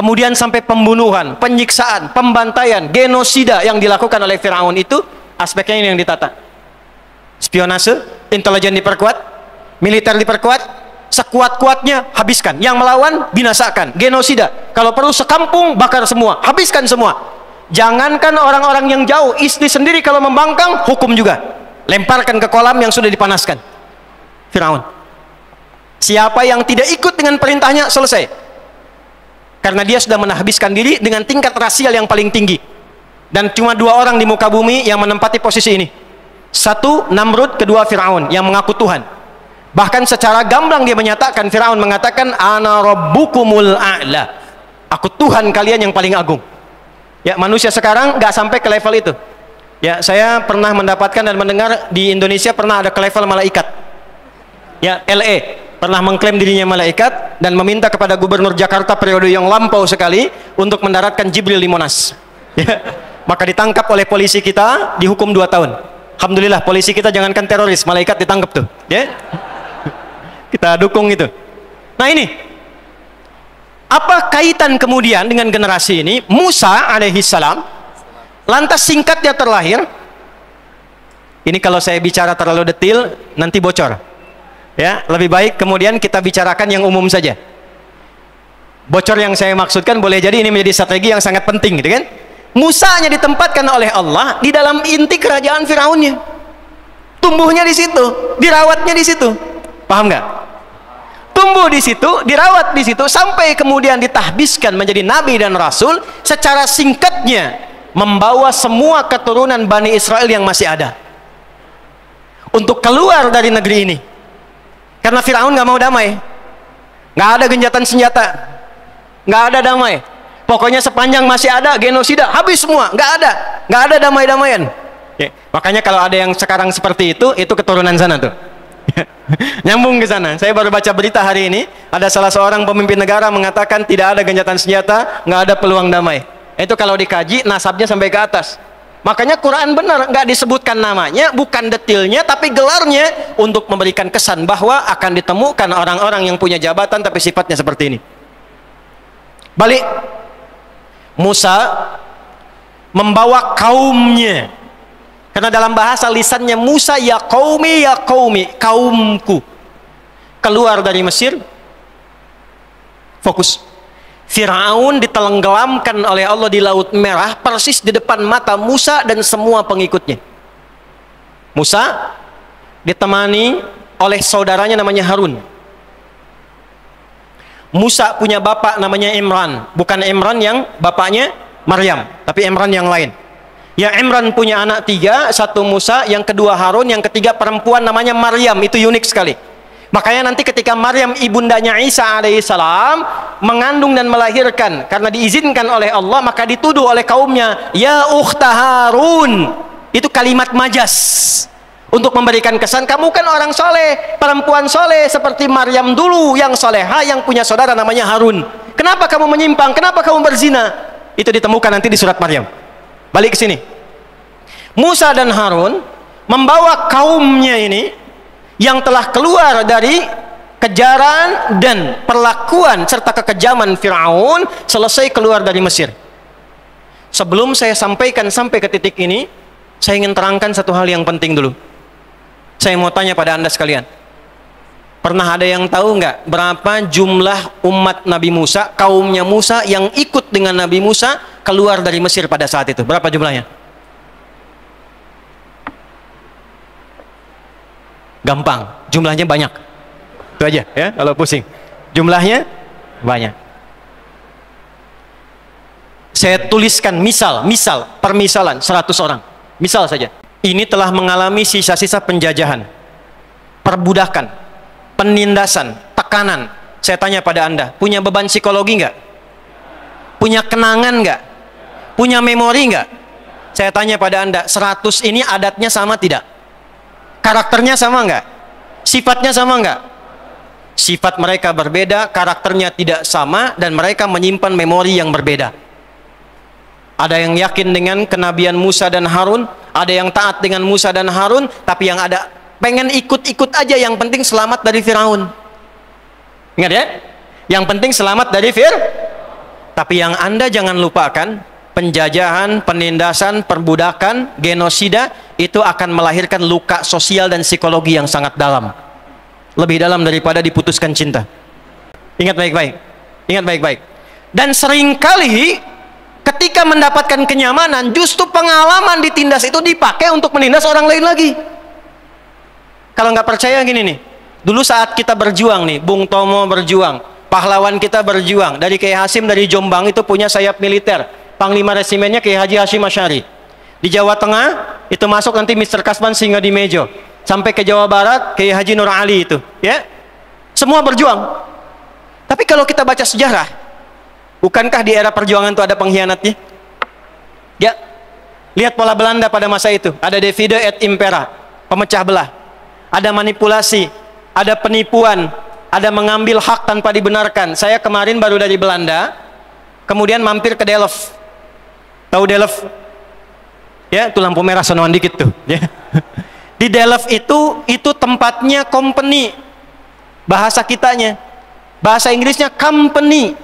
kemudian sampai pembunuhan, penyiksaan, pembantaian, genosida yang dilakukan oleh Firaun itu aspeknya ini yang ditata. Spionase, intelijen diperkuat, militer diperkuat, sekuat-kuatnya habiskan. Yang melawan binasakan, genosida. Kalau perlu sekampung bakar semua, habiskan semua. Jangankan orang-orang yang jauh, istri sendiri kalau membangkang hukum juga. Lemparkan ke kolam yang sudah dipanaskan. Firaun. Siapa yang tidak ikut dengan perintahnya selesai. Karena dia sudah menghabiskan diri dengan tingkat rasial yang paling tinggi. Dan cuma 2 orang di muka bumi yang menempati posisi ini. Satu Namrud, kedua Firaun yang mengaku Tuhan. Bahkan secara gamblang dia menyatakan, Firaun mengatakan, ana rabbukumul a'la. Aku Tuhan kalian yang paling agung. Ya, manusia sekarang nggak sampai ke level itu. Ya, saya pernah mendapatkan dan mendengar di Indonesia pernah ada ke level malaikat. Ya, LE pernah mengklaim dirinya malaikat dan meminta kepada gubernur Jakarta periode yang lampau sekali untuk mendaratkan Jibril di Monas. Ya. Maka ditangkap oleh polisi kita, dihukum 2 tahun. Alhamdulillah polisi kita jangankan teroris, malaikat ditangkap tuh. Ya. Kita dukung itu. Nah ini, apa kaitan kemudian dengan generasi ini? Musa alaihissalam, lantas singkat dia terlahir. Ini kalau saya bicara terlalu detail nanti bocor. Ya, lebih baik kemudian kita bicarakan yang umum saja. Bocor yang saya maksudkan boleh jadi ini menjadi strategi yang sangat penting, gitu kan? Musanya ditempatkan oleh Allah di dalam inti kerajaan Firaunnya. Tumbuhnya di situ, dirawatnya di situ. Paham nggak? Tumbuh di situ, dirawat di situ, sampai kemudian ditahbiskan menjadi nabi dan rasul. Secara singkatnya membawa semua keturunan Bani Israel yang masih ada untuk keluar dari negeri ini. Karena Firaun nggak mau damai, nggak ada gencatan senjata, nggak ada damai. Pokoknya sepanjang masih ada genosida, habis semua, nggak ada damai-damaian. Ya, makanya kalau ada yang sekarang seperti itu keturunan sana tuh. Nyambung ke sana. Saya baru baca berita hari ini, ada salah seorang pemimpin negara mengatakan tidak ada gencatan senjata, nggak ada peluang damai. Itu kalau dikaji nasabnya sampai ke atas. Makanya Quran benar, nggak disebutkan namanya, bukan detailnya, tapi gelarnya untuk memberikan kesan bahwa akan ditemukan orang-orang yang punya jabatan tapi sifatnya seperti ini. Balik, Musa membawa kaumnya, karena dalam bahasa lisannya Musa, ya qaumi, kaumku, keluar dari Mesir, fokus. Firaun ditenggelamkan oleh Allah di Laut Merah persis di depan mata Musa dan semua pengikutnya. Musa ditemani oleh saudaranya namanya Harun. Musa punya bapak namanya Imran, bukan Imran yang bapaknya Maryam, tapi Imran yang lain. Ya, Imran punya anak 3, satu Musa, yang kedua Harun, yang ketiga perempuan namanya Maryam. Itu unik sekali. Makanya nanti ketika Maryam ibundanya Isa alaihissalam mengandung dan melahirkan, karena diizinkan oleh Allah, maka dituduh oleh kaumnya, ya ukhta Harun. Itu kalimat majas untuk memberikan kesan, kamu kan orang soleh, perempuan soleh seperti Maryam dulu yang soleha, yang punya saudara namanya Harun. Kenapa kamu menyimpang? Kenapa kamu berzina? Itu ditemukan nanti di surat Maryam. Balik ke sini. Musa dan Harun membawa kaumnya ini yang telah keluar dari kejaran dan perlakuan serta kekejaman Firaun, selesai keluar dari Mesir. Sebelum saya sampaikan sampai ke titik ini, saya ingin terangkan satu hal yang penting dulu. Saya mau tanya pada Anda sekalian, pernah ada yang tahu nggak berapa jumlah umat Nabi Musa, kaumnya Musa yang ikut dengan Nabi Musa keluar dari Mesir pada saat itu? Berapa jumlahnya? Gampang, jumlahnya banyak. Itu aja ya, kalau pusing. Jumlahnya banyak. Saya tuliskan permisalan 100 orang. Misal saja. Ini telah mengalami sisa-sisa penjajahan, perbudakan, penindasan, tekanan. Saya tanya pada Anda, punya beban psikologi nggak? Punya kenangan nggak? Punya memori nggak? Saya tanya pada Anda, 100 ini adatnya sama tidak? Karakternya sama nggak? Sifatnya sama nggak? Sifat mereka berbeda, karakternya tidak sama, dan mereka menyimpan memori yang berbeda. Ada yang yakin dengan kenabian Musa dan Harun, ada yang taat dengan Musa dan Harun, tapi yang ada pengen ikut-ikut aja, yang penting selamat dari Firaun. Ingat ya? Yang penting selamat dari Tapi yang Anda jangan lupakan, penjajahan, penindasan, perbudakan, genosida itu akan melahirkan luka sosial dan psikologi yang sangat dalam. Lebih dalam daripada diputuskan cinta. Ingat baik-baik. Ingat baik-baik. Dan seringkali ketika mendapatkan kenyamanan, justru pengalaman ditindas itu dipakai untuk menindas orang lain lagi. Kalau nggak percaya gini nih, dulu saat kita berjuang nih, Bung Tomo berjuang, pahlawan kita berjuang, dari Kiai Hasim dari Jombang itu punya sayap militer, Panglima Resimennya Kiai Haji Hashim Asy'ari. Di Jawa Tengah itu masuk nanti Mr. Kasban sehingga di Mejo, sampai ke Jawa Barat Kiai Haji Nur Ali itu, ya, semua berjuang. Tapi kalau kita baca sejarah, bukankah di era perjuangan itu ada pengkhianatnya? Ya, lihat pola Belanda pada masa itu, ada divide et impera, pemecah belah. Ada manipulasi, ada penipuan, ada mengambil hak tanpa dibenarkan. Saya kemarin baru dari Belanda, kemudian mampir ke Delft. Tahu Delft? Ya, itu lampu merah sonoan dikit tuh. Ya. Di Delft itu tempatnya company, bahasa kitanya. Bahasa Inggrisnya company,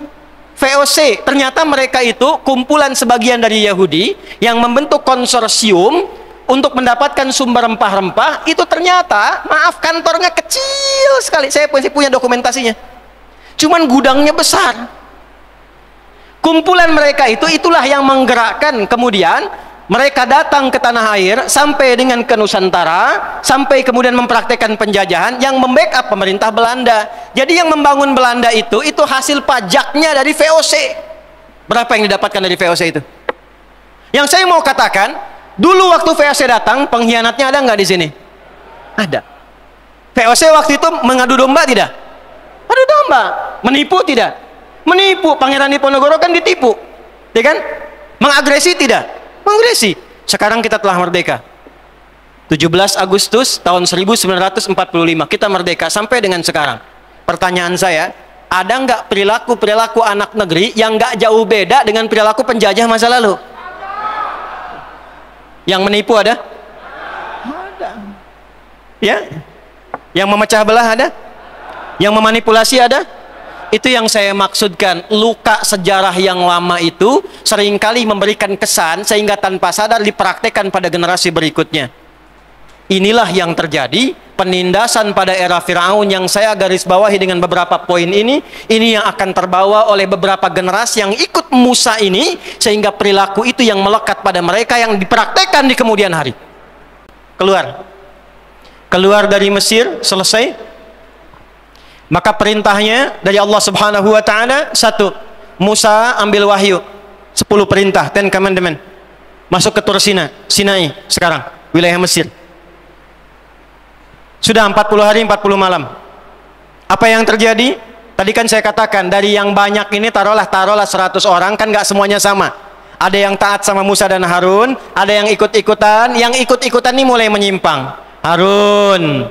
VOC. Ternyata mereka itu kumpulan sebagian dari Yahudi yang membentuk konsorsium untuk mendapatkan sumber rempah-rempah. Itu ternyata, maaf, kantornya kecil sekali. Saya punya dokumentasinya. Cuman gudangnya besar. Kumpulan mereka itulah yang menggerakkan. Kemudian mereka datang ke tanah air sampai dengan ke Nusantara, sampai kemudian mempraktekkan penjajahan yang membackup pemerintah Belanda. Jadi yang membangun Belanda itu hasil pajaknya dari VOC. Berapa yang didapatkan dari VOC itu? Yang saya mau katakan, dulu waktu VOC datang, pengkhianatnya ada nggak di sini? Ada. VOC waktu itu mengadu domba tidak? Adu domba. Menipu tidak? Menipu. Pangeran Diponegoro kan ditipu, ya kan? Mengagresi tidak? Mengagresi. Sekarang kita telah merdeka. 17 Agustus tahun 1945 kita merdeka sampai dengan sekarang. Pertanyaan saya, ada nggak perilaku anak negeri yang nggak jauh beda dengan perilaku penjajah masa lalu? Yang menipu ada? Ada. Ya? Yang memecah belah ada? Yang memanipulasi ada? Itu yang saya maksudkan. Luka sejarah yang lama itu seringkali memberikan kesan sehingga tanpa sadar dipraktekkan pada generasi berikutnya. Inilah yang terjadi, penindasan pada era Firaun yang saya garis bawahi dengan beberapa poin ini yang akan terbawa oleh beberapa generasi yang ikut Musa ini, sehingga perilaku itu yang melekat pada mereka yang dipraktekkan di kemudian hari. Keluar dari Mesir, selesai. Maka perintahnya dari Allah Subhanahu wa Ta'ala, 1, Musa ambil wahyu 10 perintah, 10 commandment, masuk ke Tur Sinai sekarang, wilayah Mesir. Sudah 40 hari 40 malam. Apa yang terjadi? Tadi kan saya katakan, dari yang banyak ini taruhlah 100 orang, kan nggak semuanya sama. Ada yang taat sama Musa dan Harun, ada yang ikut-ikutan. Yang ikut-ikutan ini mulai menyimpang. Harun,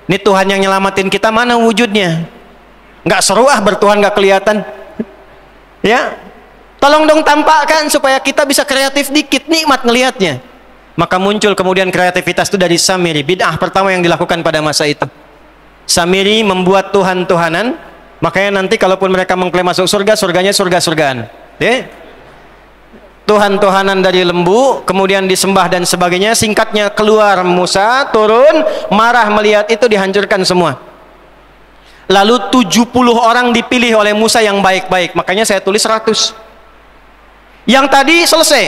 ini Tuhan yang nyelamatin kita, mana wujudnya? Nggak seru bertuhan nggak kelihatan. Ya, tolong dong tampakkan supaya kita bisa kreatif dikit, nikmat ngelihatnya. Maka muncul kemudian kreativitas itu dari Samiri. Bid'ah pertama yang dilakukan pada masa itu. Samiri membuat Tuhan-Tuhanan. Makanya nanti kalaupun mereka mengklaim masuk surga, surganya surga-surgaan. Tuhan-Tuhanan dari lembu, kemudian disembah dan sebagainya. Singkatnya, keluar Musa, turun, marah melihat itu, dihancurkan semua. Lalu 70 orang dipilih oleh Musa yang baik-baik. Makanya saya tulis 100. Yang tadi selesai.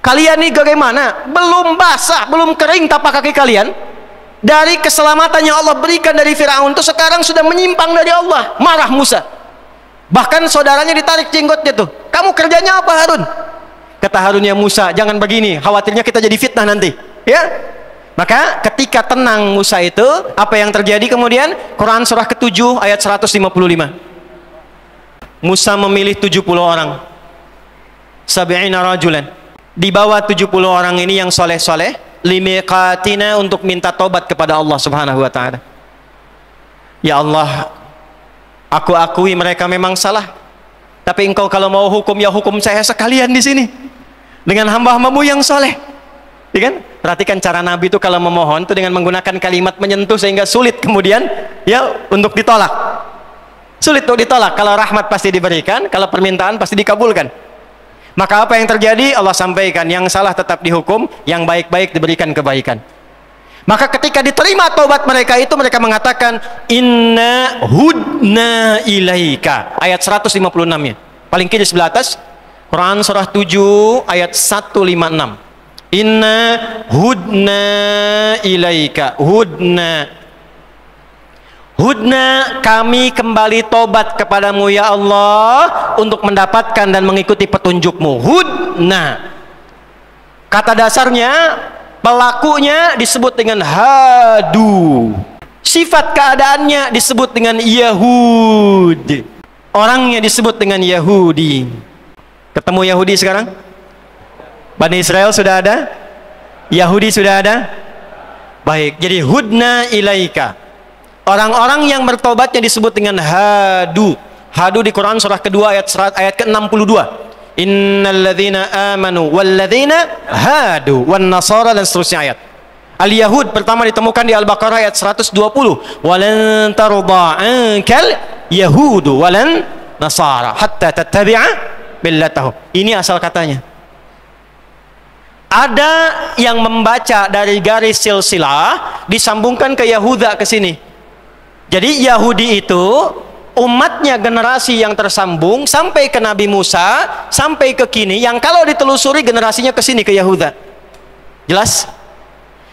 Kalian ini bagaimana? Belum basah, belum kering tapak kaki kalian. Dari keselamatan yang Allah berikan dari Firaun itu sekarang sudah menyimpang dari Allah. Marah Musa. Bahkan saudaranya ditarik jenggotnya tuh. Kamu kerjanya apa, Harun? Kata Harun, ya Musa, jangan begini, khawatirnya kita jadi fitnah nanti. Ya. Maka ketika tenang Musa itu, apa yang terjadi kemudian? Quran surah ke-7 ayat 155. Musa memilih 70 orang. Sab'ina rajulan. Di bawah 70 orang ini yang soleh-soleh, limiqatina, untuk minta tobat kepada Allah Subhanahu wa Ta'ala. Ya Allah, aku akui mereka memang salah, tapi engkau kalau mau hukum, ya hukum saya sekalian di sini dengan hamba-hambamu yang soleh. Ya kan? Perhatikan cara Nabi itu kalau memohon itu dengan menggunakan kalimat menyentuh sehingga sulit kemudian ya untuk ditolak. Sulit untuk ditolak. Kalau rahmat pasti diberikan, kalau permintaan pasti dikabulkan. Maka apa yang terjadi? Allah sampaikan, yang salah tetap dihukum, yang baik-baik diberikan kebaikan. Maka ketika diterima taubat mereka itu, mereka mengatakan, inna hudna ilaika. Ayat 156-nya. Paling kiri sebelah atas, Quran surah 7 ayat 156. Inna hudna ilaika. Hudna, kami kembali tobat kepadamu ya Allah untuk mendapatkan dan mengikuti petunjukmu. Hudna, kata dasarnya pelakunya disebut dengan hadu, sifat keadaannya disebut dengan Yahud, orangnya disebut dengan Yahudi. Ketemu Yahudi sekarang? Bani Israel sudah ada? Yahudi sudah ada? Baik, jadi hudna ilaika, orang-orang yang bertobatnya disebut dengan hadu. Hadu di Quran surah kedua ayat ke-62. Innalladzina amanu walladzina hadu wan nasara, dan seterusnya ayat. Al-Yahud pertama ditemukan di Al-Baqarah ayat 120. Walan tarda ankal yahudu walan nasara hatta tattabi'a millatahum. Ini asal katanya. Ada yang membaca dari garis silsilah disambungkan ke Yahuda ke sini. Jadi Yahudi itu umatnya generasi yang tersambung sampai ke Nabi Musa, sampai ke kini, yang kalau ditelusuri generasinya ke sini, ke Yahuda. Jelas?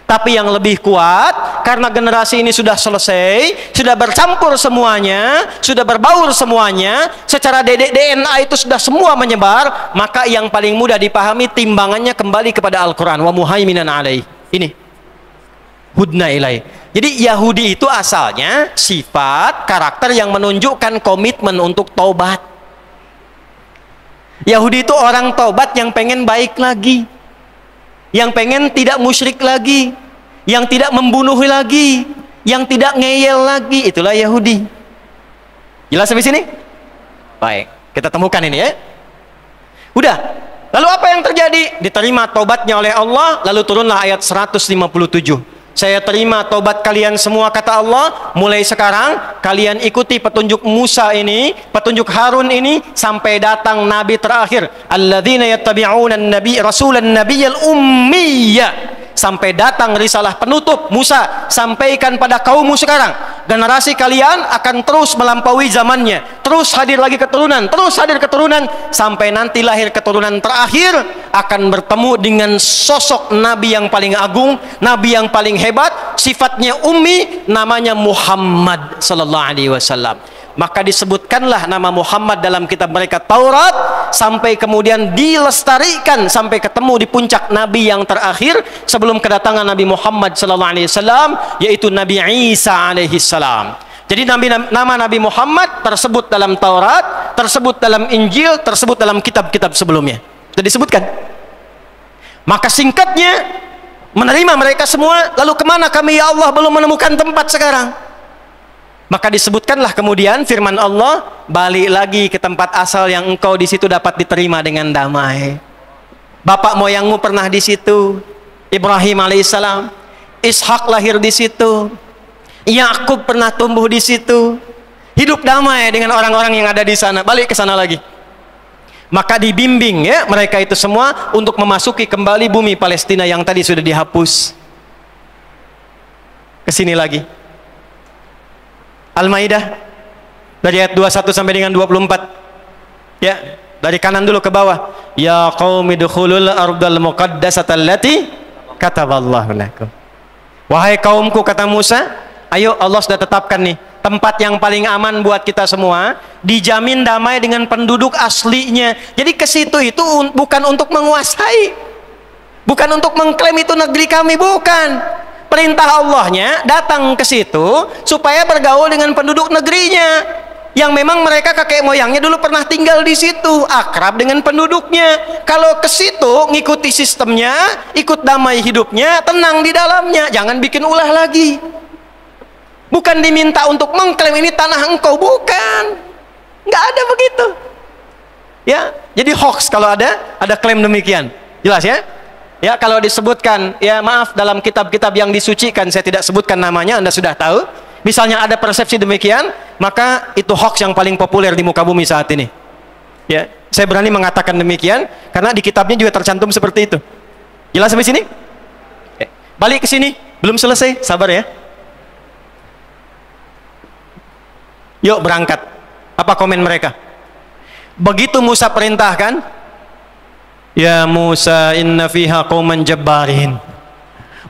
Tapi yang lebih kuat, karena generasi ini sudah selesai, sudah bercampur semuanya, sudah berbaur semuanya, secara DNA itu sudah semua menyebar, maka yang paling mudah dipahami timbangannya kembali kepada Al-Quran. Wa muhaiminan alaih. Ini hudna ilaih. Jadi Yahudi itu asalnya sifat karakter yang menunjukkan komitmen untuk taubat. Yahudi itu orang taubat yang pengen baik lagi, yang pengen tidak musyrik lagi, yang tidak membunuh lagi, yang tidak ngeyel lagi. Itulah Yahudi. Jelas sampai sini? Baik, kita temukan ini ya. Udah. Lalu apa yang terjadi? Diterima taubatnya oleh Allah, lalu turunlah ayat 157. Saya terima taubat kalian semua, kata Allah. Mulai sekarang kalian ikuti petunjuk Musa ini, petunjuk Harun ini, sampai datang Nabi terakhir. Alladzina yattabi'una an-nabi rasulan nabiyyal ummiyya. Sampai datang risalah penutup Musa, sampaikan pada kaummu sekarang. Generasi kalian akan terus melampaui zamannya, terus hadir lagi keturunan, terus hadir keturunan, sampai nanti lahir keturunan terakhir akan bertemu dengan sosok Nabi yang paling agung, Nabi yang paling hebat, sifatnya ummi, namanya Muhammad sallallahu alaihi wasallam. Maka disebutkanlah nama Muhammad dalam kitab mereka Taurat, sampai kemudian dilestarikan sampai ketemu di puncak Nabi yang terakhir sebelum kedatangan Nabi Muhammad sallallahu alaihi wasallam, yaitu Nabi Isa alaihi salam. Jadi nama Nabi Muhammad tersebut dalam Taurat, tersebut dalam Injil, tersebut dalam kitab-kitab sebelumnya. Sudah disebutkan. Maka singkatnya, menerima mereka semua, lalu kemana kami ya Allah belum menemukan tempat sekarang? Maka disebutkanlah kemudian firman Allah, balik lagi ke tempat asal yang engkau di situ dapat diterima dengan damai. Bapak moyangmu pernah di situ, Ibrahim alaihissalam, Ishak lahir di situ, Yakub pernah tumbuh di situ, hidup damai dengan orang-orang yang ada di sana. Balik ke sana lagi. Maka dibimbing ya mereka itu semua untuk memasuki kembali bumi Palestina yang tadi sudah dihapus. Ke sini lagi. Al-Maidah dari ayat 21 sampai dengan 24. Ya, dari kanan dulu ke bawah. Ya qaumi dukhulul ardal muqaddasata allati kataballahu lakum. Wahai kaumku, kata Musa, ayo Allah sudah tetapkan nih tempat yang paling aman buat kita semua, dijamin damai dengan penduduk aslinya. Jadi ke situ itu bukan untuk menguasai, bukan untuk mengklaim itu negeri kami, bukan. Perintah Allahnya datang ke situ supaya bergaul dengan penduduk negerinya yang memang mereka kakek moyangnya dulu pernah tinggal di situ, akrab dengan penduduknya. Kalau ke situ ngikuti sistemnya, ikut damai hidupnya, tenang di dalamnya, jangan bikin ulah lagi. Bukan diminta untuk mengklaim ini tanah engkau, bukan. Nggak ada begitu. Ya, jadi hoax kalau ada klaim demikian. Jelas ya? Ya, kalau disebutkan, ya maaf, dalam kitab-kitab yang disucikan, saya tidak sebutkan namanya, Anda sudah tahu. Misalnya ada persepsi demikian, maka itu hoax yang paling populer di muka bumi saat ini. Ya, saya berani mengatakan demikian karena di kitabnya juga tercantum seperti itu. Jelas sampai sini? Balik ke sini, belum selesai, sabar ya. Yuk berangkat. Apa komen mereka? Begitu Musa perintahkan, ya Musa inna fiha qauman jabbarin.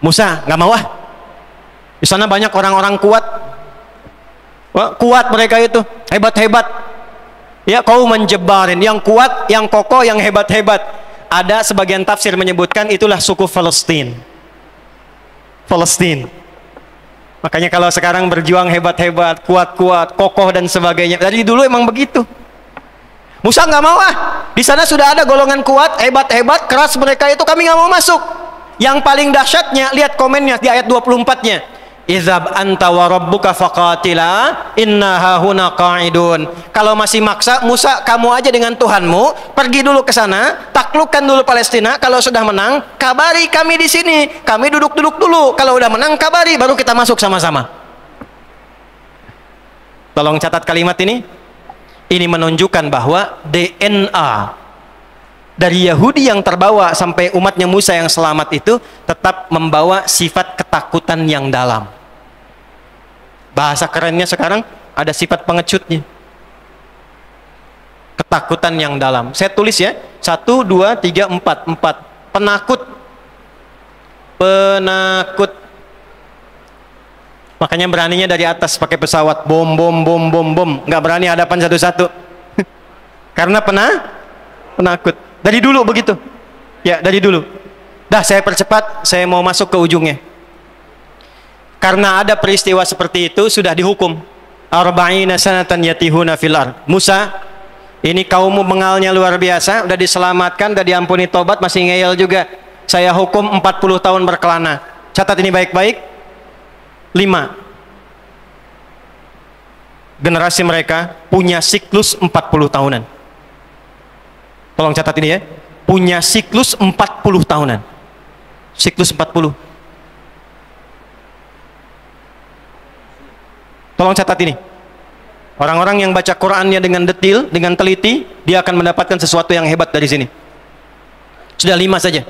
Musa nggak mau ah. Di sana banyak orang-orang kuat. Wah, kuat mereka itu, hebat-hebat. Ya, qauman jabbarin, yang kuat, yang kokoh, yang hebat-hebat. Ada sebagian tafsir menyebutkan itulah suku Palestina. Palestina. Makanya kalau sekarang berjuang hebat-hebat, kuat-kuat, kokoh dan sebagainya. Dari dulu emang begitu. Musa nggak mau ah. Di sana sudah ada golongan kuat, hebat-hebat, keras mereka itu, kami nggak mau masuk. Yang paling dahsyatnya, lihat komennya di ayat 24-nya. Izhab anta wa rabbuka faqatila inna hahuna qa'idun. Kalau masih maksa, Musa kamu aja dengan Tuhanmu pergi dulu ke sana, taklukkan dulu Palestina. Kalau sudah menang, kabari kami di sini. Kami duduk-duduk dulu. Kalau udah menang, kabari, baru kita masuk sama-sama. Tolong catat kalimat ini. Ini menunjukkan bahwa DNA dari Yahudi yang terbawa sampai umatnya Musa yang selamat itu tetap membawa sifat ketakutan yang dalam. Bahasa kerennya sekarang ada sifat pengecutnya. Ketakutan yang dalam. Saya tulis ya. 1, 2, 3, 4. 4. Penakut. Penakut. Makanya beraninya dari atas pakai pesawat. Bom, bom, bom, bom, bom. Nggak berani hadapan satu-satu. Karena penakut. Dari dulu begitu. Ya, dari dulu. Dah, saya percepat, saya mau masuk ke ujungnya. Karena ada peristiwa seperti itu, sudah dihukum. Arba'ina sanatan yatihuna fil ard. Musa, ini kaummu bengalnya luar biasa, udah diselamatkan, udah diampuni tobat, masih ngeyel juga. Saya hukum 40 tahun berkelana. Catat ini baik-baik. 5. Generasi mereka punya siklus 40 tahunan. Tolong catat ini ya. Punya siklus 40 tahunan. Siklus 40. Tolong catat ini. Orang-orang yang baca Qur'annya dengan detil, dengan teliti, dia akan mendapatkan sesuatu yang hebat dari sini. Sudah 5 saja.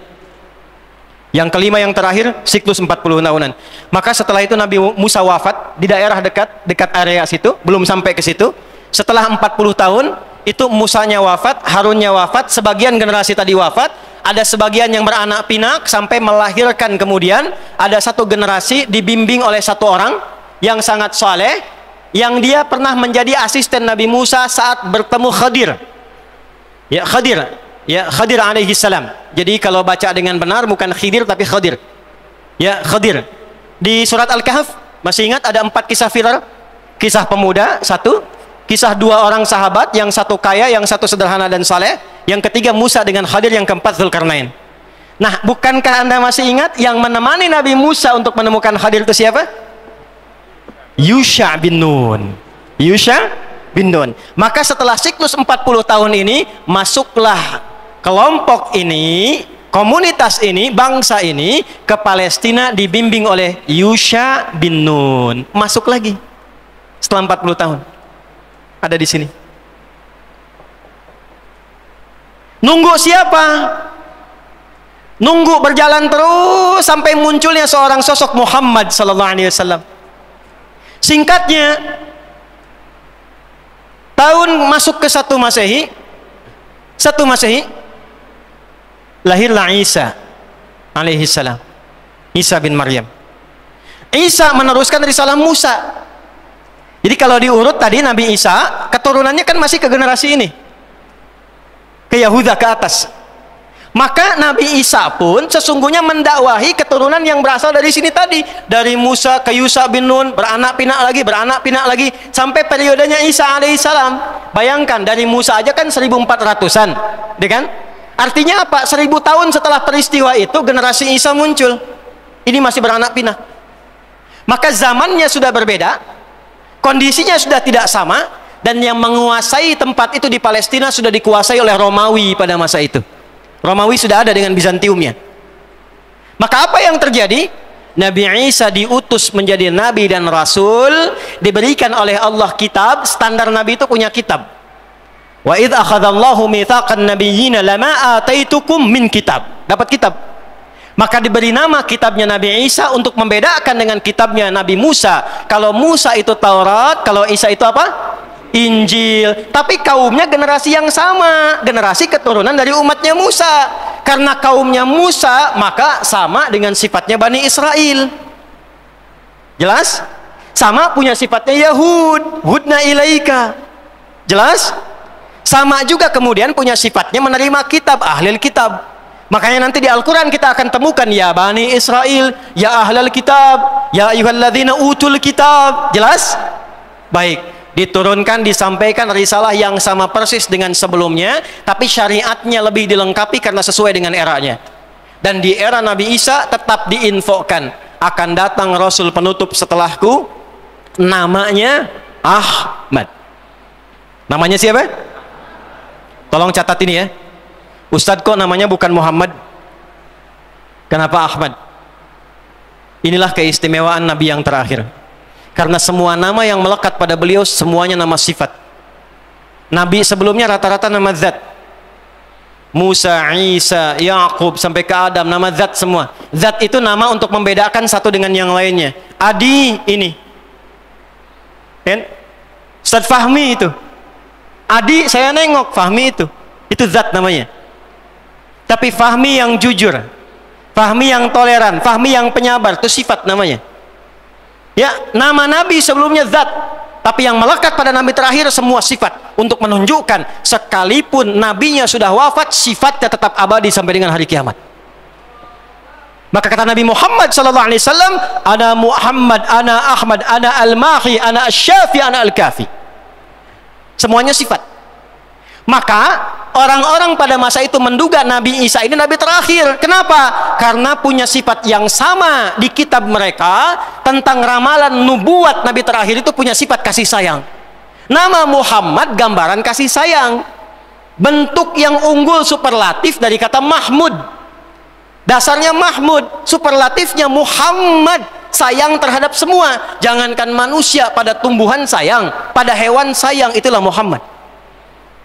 Yang kelima, yang terakhir, siklus 40 tahunan. Maka setelah itu Nabi Musa wafat di daerah dekat area situ, belum sampai ke situ. Setelah 40 tahun, itu Musanya wafat, Harunnya wafat, sebagian generasi tadi wafat, ada sebagian yang beranak pinak sampai melahirkan kemudian ada satu generasi dibimbing oleh satu orang yang sangat saleh, yang dia pernah menjadi asisten Nabi Musa saat bertemu Khadir. Ya, Khadir. Ya, Khadir alaihi salam. Jadi kalau baca dengan benar bukan Khidir tapi Khadir. Ya, Khadir. Di surat Al-Kahf masih ingat ada 4 kisah viral? Kisah pemuda 1, kisah 2 orang sahabat, yang satu kaya, yang satu sederhana dan saleh, yang ketiga Musa dengan Khadir, yang keempat Zulkarnain. Nah, bukankah Anda masih ingat yang menemani Nabi Musa untuk menemukan Khadir itu siapa? Yusha bin Nun. Yusha bin Nun. Maka setelah siklus 40 tahun ini, masuklah kelompok ini, komunitas ini, bangsa ini ke Palestina dibimbing oleh Yusha bin Nun. Masuk lagi setelah 40 tahun. Ada di sini. Nunggu siapa? Nunggu berjalan terus sampai munculnya seorang sosok Muhammad sallallahu alaihi wasallam. Singkatnya, tahun masuk ke 1 Masehi, lahirlah Isa alaihi salam. Isa bin Maryam. Isa meneruskan risalah Musa. Jadi kalau diurut tadi Nabi Isa, keturunannya kan masih ke generasi ini, ke Yahuda ke atas. Maka Nabi Isa pun sesungguhnya mendakwahi keturunan yang berasal dari sini tadi, dari Musa ke Yusha bin Nun, beranak pinak lagi sampai periodenya Isa alaihissalam. Bayangkan dari Musa aja kan 1400-an, ya kan? Artinya apa? 1000 tahun setelah peristiwa itu generasi Isa muncul. Ini masih beranak pinak. Maka zamannya sudah berbeda, kondisinya sudah tidak sama, dan yang menguasai tempat itu di Palestina sudah dikuasai oleh Romawi pada masa itu. Romawi sudah ada dengan Bizantiumnya. Maka apa yang terjadi? Nabi Isa diutus menjadi nabi dan rasul, diberikan oleh Allah kitab. Standar nabi itu punya kitab. Wa idz akhadallahu mitsaqan nabiyyina lama ataitukum min kitab. Dapat kitab. Maka diberi nama kitabnya Nabi Isa untuk membedakan dengan kitabnya Nabi Musa. Kalau Musa itu Taurat, kalau Isa itu apa? Injil. Tapi kaumnya generasi yang sama, generasi keturunan dari umatnya Musa. Karena kaumnya Musa, maka sama dengan sifatnya Bani Israel. Jelas? Sama punya sifatnya Yahud, hudna ilaika. Jelas? Sama juga kemudian punya sifatnya menerima kitab, ahlul kitab. Makanya nanti di Al-Quran kita akan temukan ya Bani Israel, ya ahlul kitab, ya ayyuhalladzina utul kitab. Jelas? Baik, diturunkan, disampaikan risalah yang sama persis dengan sebelumnya, tapi syariatnya lebih dilengkapi karena sesuai dengan eranya. Dan di era Nabi Isa tetap diinfokan akan datang Rasul penutup setelahku, namanya Ahmad. Namanya siapa? Tolong catat ini ya. Ustadz, kok namanya bukan Muhammad? Kenapa Ahmad? Inilah keistimewaan Nabi yang terakhir. Karena semua nama yang melekat pada beliau semuanya nama sifat. Nabi sebelumnya rata-rata nama zat. Musa, Isa, Yakub sampai ke Adam, nama zat semua. Zat itu nama untuk membedakan satu dengan yang lainnya. Adi ini. Kan? Ustadz Fahmi itu. Adi saya nengok, Fahmi itu. Itu zat namanya. Tapi Fahmi yang jujur, Fahmi yang toleran, Fahmi yang penyabar, itu sifat namanya. Ya, nama Nabi sebelumnya zat, tapi yang melekat pada Nabi terakhir semua sifat, untuk menunjukkan sekalipun Nabinya sudah wafat, sifatnya tetap abadi sampai dengan hari kiamat. Maka kata Nabi Muhammad SAW, ana Muhammad, ana Ahmad, ana al-Mahi, ana al-Syafi, ana al-Kafi. Semuanya sifat. Maka orang-orang pada masa itu menduga Nabi Isa ini Nabi terakhir. Kenapa? Karena punya sifat yang sama di kitab mereka tentang ramalan nubuat Nabi terakhir itu punya sifat kasih sayang. Nama Muhammad gambaran kasih sayang. Bentuk yang unggul superlatif dari kata Mahmud. Dasarnya Mahmud, superlatifnya Muhammad, sayang terhadap semua. Jangankan manusia, pada tumbuhan sayang, pada hewan sayang, itulah Muhammad.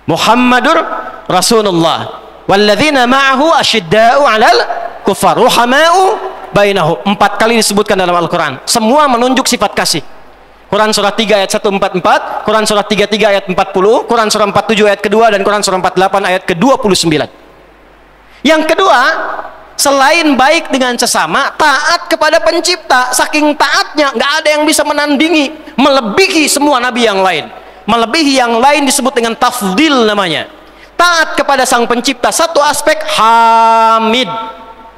Muhammadur Rasulullah walladzina ma'ahu asyidda'u 'alal kuffar ruhama'u bainahum. 4 kali disebutkan dalam Al-Quran. Semua menunjuk sifat kasih. Quran surah 3 ayat 144, Quran surah 33 ayat 40, Quran surah 47 ayat kedua, dan Quran surah 48 ayat ke-29. Yang kedua, selain baik dengan sesama, taat kepada pencipta. Saking taatnya nggak ada yang bisa menandingi, melebihi semua nabi yang lain. Melebihi yang lain disebut dengan tafdil namanya. Taat kepada sang pencipta, satu aspek hamid.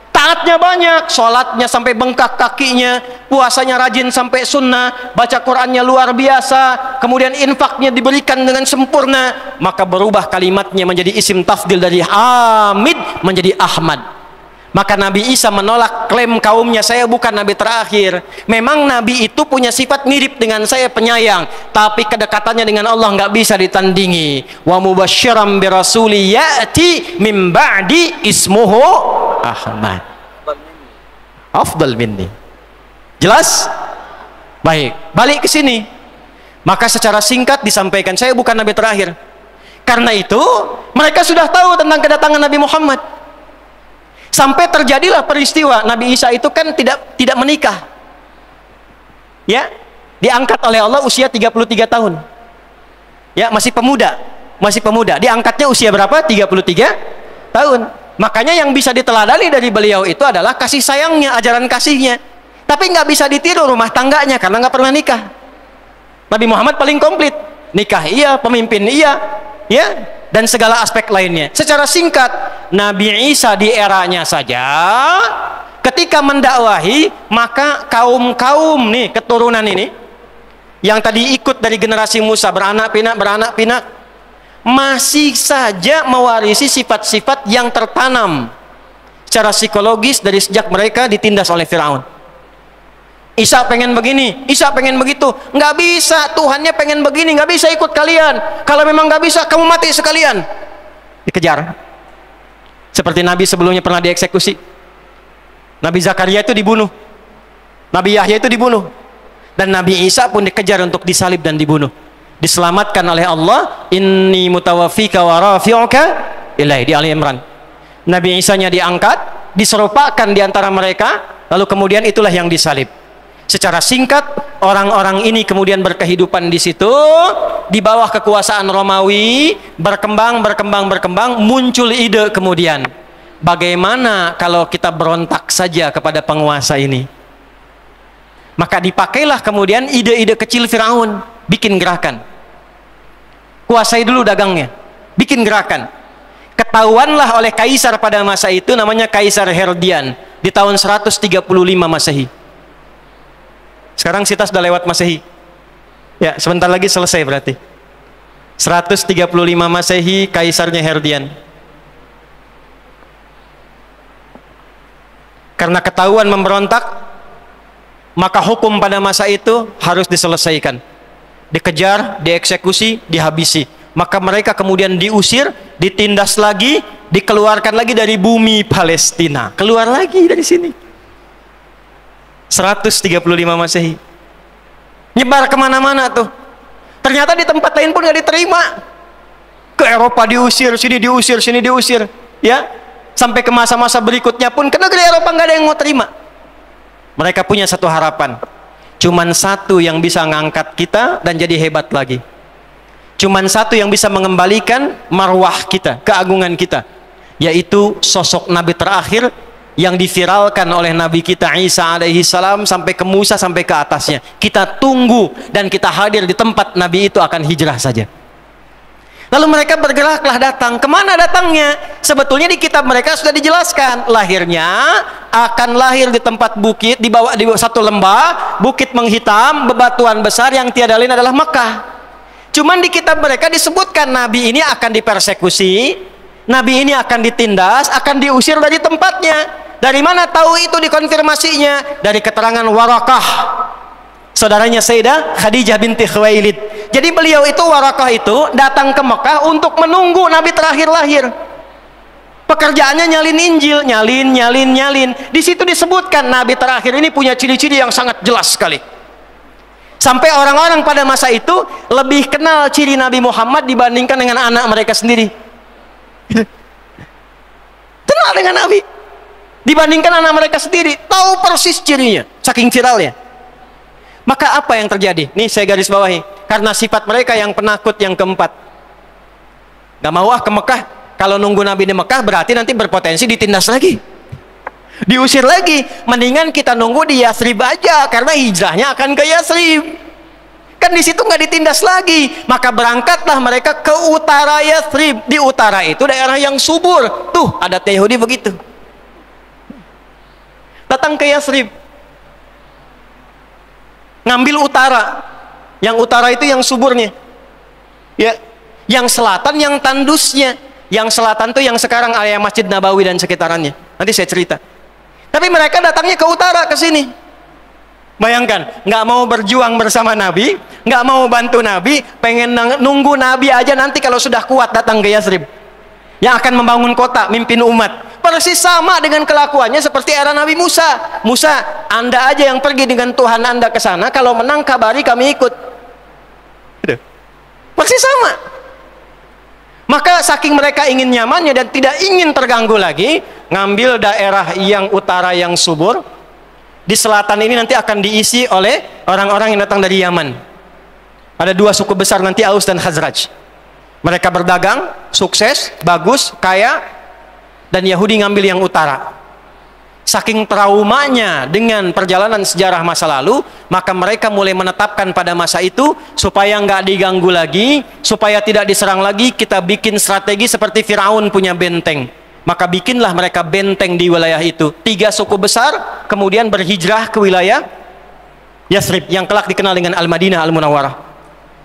Taatnya banyak, sholatnya sampai bengkak kakinya, puasanya rajin sampai sunnah, baca Qurannya luar biasa, kemudian infaknya diberikan dengan sempurna. Maka berubah kalimatnya menjadi isim tafdil dari hamid menjadi Ahmad. Maka Nabi Isa menolak klaim kaumnya, saya bukan Nabi terakhir. Memang Nabi itu punya sifat mirip dengan saya, penyayang, tapi kedekatannya dengan Allah nggak bisa ditandingi. Wa mubasysyiran bi rasuli ya'ti min ba'di ismuhu Ahmad. Afdal minni. Jelas? Baik, balik ke sini. Maka secara singkat disampaikan, saya bukan Nabi terakhir. Karena itu mereka sudah tahu tentang kedatangan Nabi Muhammad. Sampai terjadilah peristiwa Nabi Isa itu kan tidak menikah. Ya, diangkat oleh Allah usia 33 tahun. Ya, masih pemuda. Masih pemuda. Diangkatnya usia berapa? 33 tahun. Makanya yang bisa diteladani dari beliau itu adalah kasih sayangnya, ajaran kasihnya. Tapi nggak bisa ditiru rumah tangganya karena nggak pernah nikah. Nabi Muhammad paling komplit. Nikah iya, pemimpin iya, ya, dan segala aspek lainnya. Secara singkat, Nabi Isa di eranya saja ketika mendakwahi, maka kaum-kaum nih keturunan ini yang tadi ikut dari generasi Musa, beranak pinak masih saja mewarisi sifat-sifat yang tertanam secara psikologis dari sejak mereka ditindas oleh Firaun. Isa pengen begini, Isa pengen begitu, nggak bisa, Tuhannya pengen begini, nggak bisa ikut kalian. Kalau memang nggak bisa, kamu mati sekalian. Dikejar. Seperti Nabi sebelumnya pernah dieksekusi. Nabi Zakaria itu dibunuh. Nabi Yahya itu dibunuh. Dan Nabi Isa pun dikejar untuk disalib dan dibunuh. Diselamatkan oleh Allah, inni mutawaffika wa rafi'uka ilai, di Ali Imran. Nabi Isa-nya diangkat, diserupakan di antara mereka, lalu kemudian itulah yang disalib. Secara singkat, orang-orang ini kemudian berkehidupan di situ, di bawah kekuasaan Romawi, berkembang, muncul ide kemudian, bagaimana kalau kita berontak saja kepada penguasa ini? Maka dipakailah kemudian ide-ide kecil Firaun, bikin gerakan. Kuasai dulu dagangnya, bikin gerakan. Ketahuanlah oleh kaisar pada masa itu, namanya Kaisar Herodian, di tahun 135 Masehi. Sekarang kita sudah lewat Masehi. Ya, sebentar lagi selesai berarti. 135 Masehi, kaisarnya Herodian. Karena ketahuan memberontak, maka hukum pada masa itu harus diselesaikan. Dikejar, dieksekusi, dihabisi. Maka mereka kemudian diusir, ditindas lagi, dikeluarkan lagi dari bumi Palestina. Keluar lagi dari sini. 135 Masehi. Nyebar kemana-mana tuh. Ternyata di tempat lain pun gak diterima. Ke Eropa diusir, sini diusir, sini diusir. Ya, sampai ke masa-masa berikutnya pun ke negeri Eropa gak ada yang mau terima. Mereka punya satu harapan. Cuman satu yang bisa ngangkat kita dan jadi hebat lagi. Cuman satu yang bisa mengembalikan marwah kita, keagungan kita, yaitu sosok Nabi terakhir yang diviralkan oleh Nabi kita Isa alaihi salam sampai ke Musa, sampai ke atasnya. Kita tunggu dan kita hadir di tempat Nabi itu akan hijrah saja. Lalu mereka bergeraklah datang. Kemana datangnya? Sebetulnya di kitab mereka sudah dijelaskan. Lahirnya akan lahir di tempat bukit, di bawah satu lembah, bukit menghitam, bebatuan besar yang tiada lain adalah Mekah. Cuman di kitab mereka disebutkan Nabi ini akan dipersekusi, Nabi ini akan ditindas, akan diusir dari tempatnya. Dari mana tahu itu dikonfirmasinya? Dari keterangan Warakah, saudaranya Sayyidah Khadijah binti Khuwailid. Jadi beliau itu, Warakah itu datang ke Mekah untuk menunggu Nabi terakhir lahir. Pekerjaannya nyalin Injil, nyalin. Di situ disebutkan Nabi terakhir ini punya ciri-ciri yang sangat jelas sekali. Sampai orang-orang pada masa itu lebih kenal ciri Nabi Muhammad dibandingkan dengan anak mereka sendiri. Kenal dengan Nabi dibandingkan anak mereka sendiri, tahu persis cirinya, saking viralnya. Maka apa yang terjadi? Nih saya garis bawahi. Karena sifat mereka yang penakut yang keempat. Gak mau ke Mekah. Kalau nunggu Nabi di Mekah berarti nanti berpotensi ditindas lagi, diusir lagi. Mendingan kita nunggu di Yathrib aja, karena hijrahnya akan ke Yathrib. Kan di situ nggak ditindas lagi. Maka berangkatlah mereka ke utara Yathrib. Di utara itu daerah yang subur. Tuh adat Yahudi begitu. Datang ke Yathrib, ngambil utara. Yang utara itu yang suburnya, ya. Yang selatan yang tandusnya. Yang selatan tuh yang sekarang area Masjid Nabawi dan sekitarannya. Nanti saya cerita. Tapi mereka datangnya ke utara, ke sini. Bayangkan, nggak mau berjuang bersama Nabi, nggak mau bantu Nabi, pengen nunggu Nabi aja nanti kalau sudah kuat datang ke Yathrib, yang akan membangun kota, mimpin umat. Persis sama dengan kelakuannya seperti era Nabi Musa. Musa, Anda aja yang pergi dengan Tuhan Anda ke sana, kalau menang kabari kami ikut. Persis sama. Maka saking mereka ingin nyamannya dan tidak ingin terganggu lagi, ngambil daerah yang utara yang subur. Di selatan ini nanti akan diisi oleh orang-orang yang datang dari Yaman. Ada dua suku besar nanti, Aus dan Khazraj. Mereka berdagang, sukses, bagus, kaya. Dan Yahudi ngambil yang utara. Saking traumanya dengan perjalanan sejarah masa lalu, maka mereka mulai menetapkan pada masa itu, supaya nggak diganggu lagi, supaya tidak diserang lagi, kita bikin strategi seperti Firaun punya benteng. Maka bikinlah mereka benteng di wilayah itu. 3 suku besar kemudian berhijrah ke wilayah Yathrib, yang kelak dikenal dengan Al-Madinah Al-Munawwarah.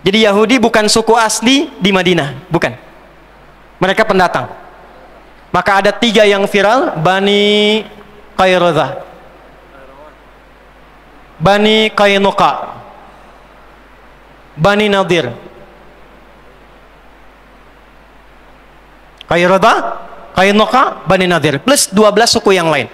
Jadi Yahudi bukan suku asli di Madinah, bukan. Mereka pendatang. Maka ada 3 yang viral: Bani Qaynuqa, Bani Qaynuqa, Bani Nadir. Qaynuqa, Bani Nadir, plus 12 suku yang lain.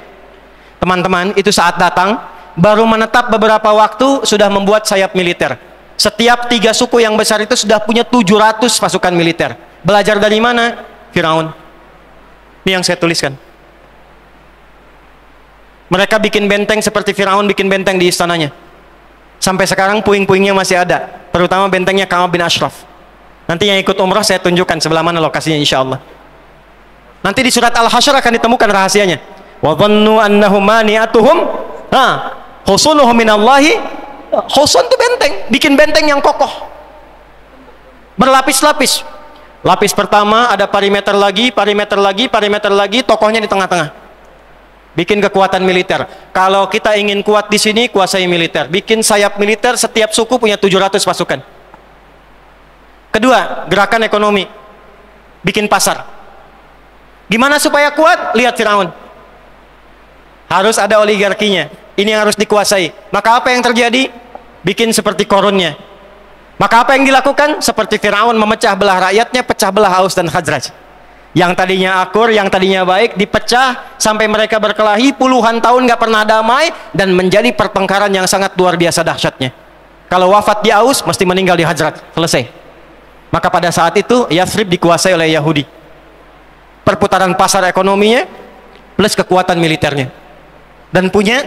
Teman-teman, itu saat datang baru menetap beberapa waktu sudah membuat sayap militer. Setiap 3 suku yang besar itu sudah punya 700 pasukan militer. Belajar dari mana? Firaun. Ini yang saya tuliskan. Mereka bikin benteng seperti Firaun bikin benteng di istananya. Sampai sekarang puing-puingnya masih ada, terutama bentengnya Ka'ab bin Ashraf. Nanti yang ikut umrah saya tunjukkan sebelah mana lokasinya insyaallah. Nanti di surat Al-Hasyr akan ditemukan rahasianya. Wa dhannu annahum mani'atuhum husunuhum minallahi. Husun itu benteng, bikin benteng yang kokoh. Berlapis-lapis. Lapis pertama ada perimeter lagi, perimeter lagi, perimeter lagi, tokohnya di tengah-tengah. Bikin kekuatan militer. Kalau kita ingin kuat di sini, kuasai militer. Bikin sayap militer, setiap suku punya 700 pasukan. Kedua, gerakan ekonomi. Bikin pasar. Gimana supaya kuat? Lihat Firaun. Harus ada oligarkinya. Ini yang harus dikuasai. Maka apa yang terjadi? Bikin seperti korunnya. Maka apa yang dilakukan? Seperti Firaun memecah belah rakyatnya, pecah belah Aus dan Khazraj. Yang tadinya akur, yang tadinya baik, dipecah sampai mereka berkelahi puluhan tahun nggak pernah damai dan menjadi pertengkaran yang sangat luar biasa dahsyatnya. Kalau wafat di Aus, mesti meninggal di Khazraj. Selesai. Maka pada saat itu Yathrib dikuasai oleh Yahudi. Perputaran pasar ekonominya plus kekuatan militernya. Dan punya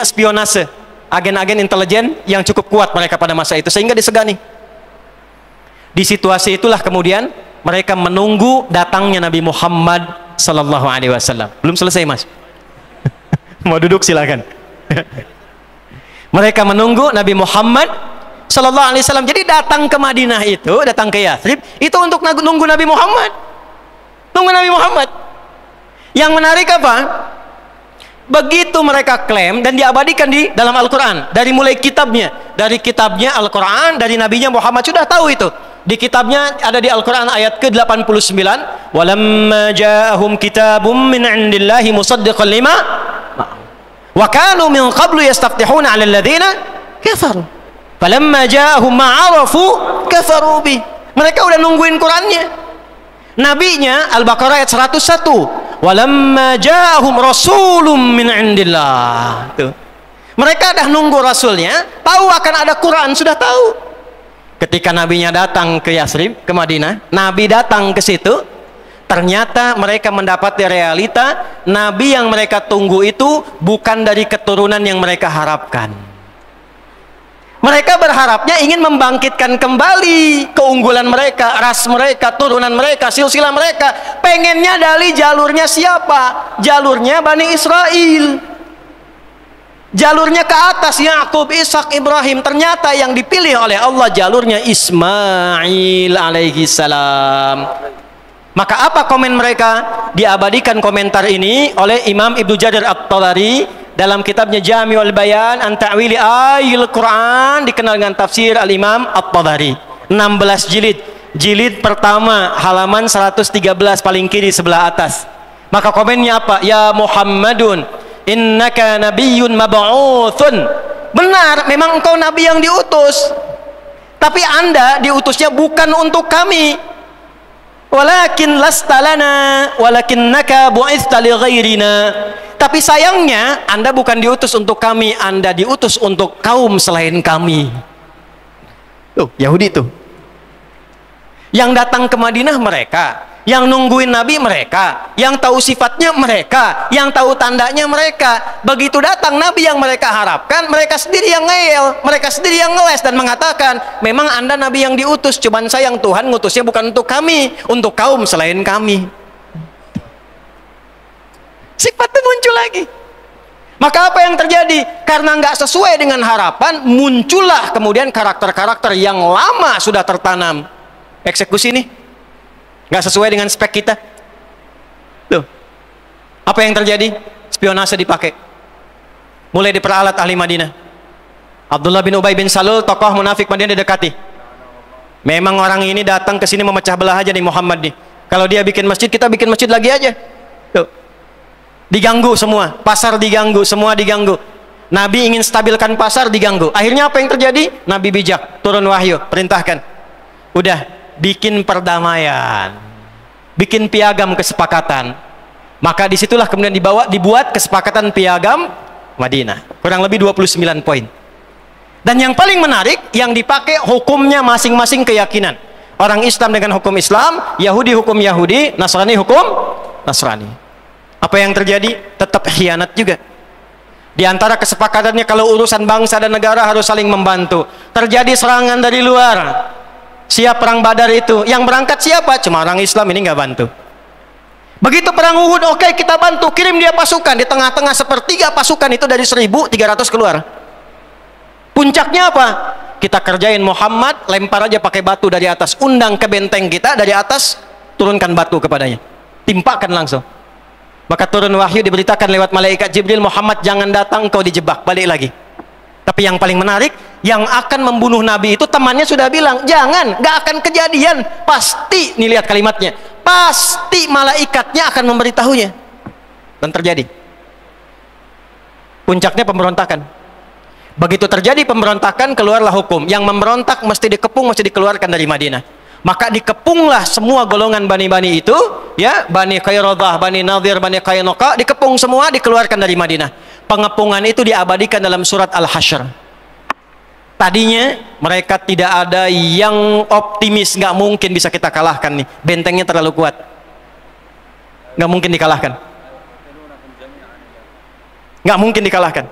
spionase, agen-agen intelijen yang cukup kuat mereka pada masa itu sehingga disegani. Di situasi itulah kemudian mereka menunggu datangnya Nabi Muhammad sallallahu alaihi wasallam. Belum selesai, Mas. Mau duduk silakan. Mereka menunggu Nabi Muhammad sallallahu alaihi wasallam. Jadi datang ke Madinah itu, datang ke Yathrib itu untuk nunggu Nabi Muhammad. Nunggu Nabi Muhammad. Yang menarik apa? Begitu mereka klaim dan diabadikan di dalam Al-Qur'an, dari mulai kitabnya, Al-Qur'an, dari nabinya Muhammad sudah tahu itu. Di kitabnya ada di Al-Quran ayat ke-89, walamma ja'ahum kitabum min indillahi musaddiqan lima wa kanu min qablu yastaftihuna 'ala alladhina kafaru falamma ja'ahum ma'arafu kafaru bi. Mereka udah nungguin Qurannya. Nabinya Al-Baqarah ayat 101, walamma ja'ahum rasulun min indillah. Tuh. Mereka dah nunggu rasulnya, tahu akan ada Quran, sudah tahu. Ketika nabinya datang ke Yathrib, ke Madinah, nabi datang ke situ, ternyata mereka mendapati realita nabi yang mereka tunggu itu bukan dari keturunan yang mereka harapkan. Mereka berharapnya ingin membangkitkan kembali keunggulan mereka, ras mereka, turunan mereka, silsilah mereka. Pengennya dari jalurnya siapa? Jalurnya Bani Israel. Jalurnya ke atas Yakub, Ishak, Ibrahim. Ternyata yang dipilih oleh Allah jalurnya Ismail alaihi salam. Maka apa komen mereka? Diabadikan komentar ini oleh Imam Ibnu Jarir At-Tabari dalam kitabnya Jami'ul Bayan an Ta'wili Ayatil Quran, dikenal dengan tafsir Al-Imam At-Tabari. 16 jilid. Jilid pertama halaman 113 paling kiri sebelah atas. Maka komennya apa? Ya Muhammadun, innaka nabiyyun mab'utsun. Benar, memang engkau nabi yang diutus. Tapi Anda diutusnya bukan untuk kami. Walakin lasta lana walakinnaka bu'itsta li ghairina. Tapi sayangnya Anda bukan diutus untuk kami, Anda diutus untuk kaum selain kami. Tuh, Yahudi tuh. Yang datang ke Madinah mereka, yang nungguin Nabi mereka, yang tahu sifatnya mereka, yang tahu tandanya mereka. Begitu datang Nabi yang mereka harapkan, mereka sendiri yang ngeyel, mereka sendiri yang ngeles dan mengatakan, memang Anda Nabi yang diutus, cuman sayang Tuhan ngutusnya bukan untuk kami, untuk kaum selain kami. Sifatnya muncul lagi. Maka apa yang terjadi? Karena nggak sesuai dengan harapan, muncullah kemudian karakter-karakter yang lama sudah tertanam. Eksekusi nih nggak sesuai dengan spek kita. Loh, apa yang terjadi? Spionase dipakai, mulai diperalat ahli Madinah. Abdullah bin Ubay bin Salul, tokoh munafik Madinah, didekati. Memang orang ini datang ke sini memecah belah aja nih Muhammad nih. Kalau dia bikin masjid, kita bikin masjid lagi aja. Tuh. Diganggu semua, pasar diganggu, semua diganggu. Nabi ingin stabilkan pasar, diganggu. Akhirnya apa yang terjadi? Nabi bijak, turun wahyu, perintahkan. Udah, bikin perdamaian, bikin piagam kesepakatan. Maka disitulah kemudian dibuat kesepakatan piagam Madinah. Kurang lebih 29 poin. Dan yang paling menarik, yang dipakai hukumnya masing-masing keyakinan. Orang Islam dengan hukum Islam, Yahudi hukum Yahudi, Nasrani hukum Nasrani. Apa yang terjadi? Tetap khianat juga. Di antara kesepakatannya kalau urusan bangsa dan negara harus saling membantu. Terjadi serangan dari luar. Siap perang Badar itu. Yang berangkat siapa? Cuma orang Islam, ini nggak bantu. Begitu perang Uhud, oke, kita bantu, kirim dia pasukan. Di tengah-tengah sepertiga pasukan itu dari 1.300 keluar. Puncaknya apa? Kita kerjain Muhammad, lempar aja pakai batu dari atas, undang ke benteng kita dari atas, turunkan batu kepadanya, timpakan langsung. Maka turun wahyu, diberitakan lewat malaikat Jibril, Muhammad jangan datang, kau dijebak, balik lagi. Tapi yang paling menarik, yang akan membunuh Nabi itu temannya sudah bilang, jangan, gak akan kejadian, pasti. Nih lihat kalimatnya, pasti malaikatnya akan memberitahunya. Dan terjadi. Puncaknya pemberontakan. Begitu terjadi pemberontakan, keluarlah hukum. Yang memberontak mesti dikepung, mesti dikeluarkan dari Madinah. Maka dikepunglah semua golongan bani-bani itu, ya, Bani Qayradah, Bani Nadir, Bani Qaynuqa, dikepung semua, dikeluarkan dari Madinah. Pengepungan itu diabadikan dalam surat Al-Hasyr. Tadinya mereka tidak ada yang optimis, nggak mungkin bisa kita kalahkan nih, bentengnya terlalu kuat, nggak mungkin dikalahkan, nggak mungkin dikalahkan.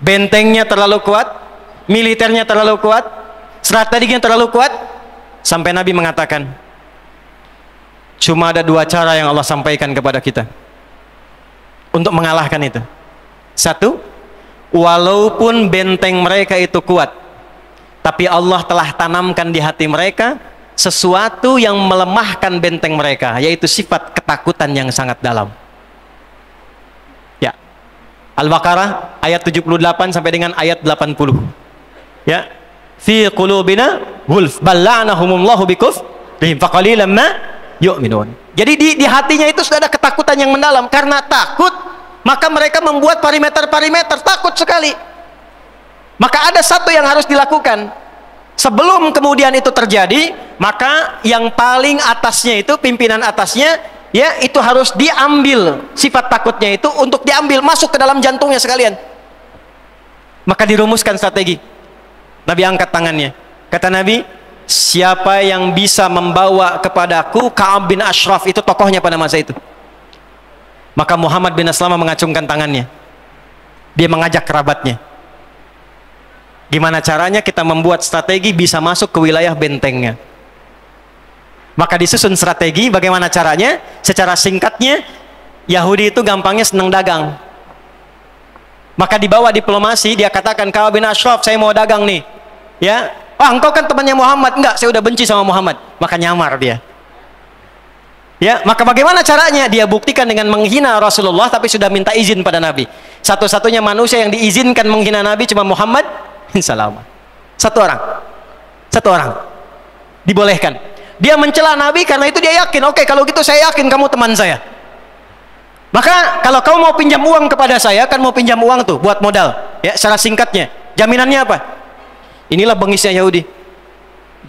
Bentengnya terlalu kuat, militernya terlalu kuat, strateginya terlalu kuat, sampai Nabi mengatakan, cuma ada dua cara yang Allah sampaikan kepada kita untuk mengalahkan itu. Satu, walaupun benteng mereka itu kuat, tapi Allah telah tanamkan di hati mereka sesuatu yang melemahkan benteng mereka, yaitu sifat ketakutan yang sangat dalam. Al-Baqarah ayat 78 sampai dengan ayat 80. Ya. Fi qulubina gulf balla'nahumullahu bikufrihim faqalilan ma yu'minun. Jadi di hatinya itu sudah ada ketakutan yang mendalam. Karena takut, maka mereka membuat parameter-parameter, takut sekali. Maka ada satu yang harus dilakukan. Sebelum kemudian itu terjadi, maka yang paling atasnya itu, pimpinan atasnya, ya, itu harus diambil sifat takutnya itu, untuk diambil masuk ke dalam jantungnya sekalian. Maka dirumuskan strategi. Nabi angkat tangannya, kata Nabi, siapa yang bisa membawa kepadaku Ka'ab bin Ashraf, itu tokohnya pada masa itu. Maka Muhammad bin Aslamah mengacungkan tangannya, dia mengajak kerabatnya. Gimana caranya kita membuat strategi bisa masuk ke wilayah bentengnya? Maka disusun strategi, bagaimana caranya? Secara singkatnya, Yahudi itu gampangnya senang dagang. Maka dibawa diplomasi, dia katakan, Ka'ab bin Ashraf, saya mau dagang nih. Ya, engkau kan temannya Muhammad. Enggak, saya udah benci sama Muhammad. Maka nyamar dia. Ya, maka bagaimana caranya? Dia buktikan dengan menghina Rasulullah, tapi sudah minta izin pada Nabi. Satu-satunya manusia yang diizinkan menghina Nabi cuma Muhammad SAW. Satu orang dibolehkan. Dia mencela Nabi karena itu dia yakin, oke, kalau gitu saya yakin kamu teman saya. Maka kalau kamu mau pinjam uang kepada saya, kan mau pinjam uang tuh buat modal. Ya, secara singkatnya, jaminannya apa? Inilah bengisnya Yahudi.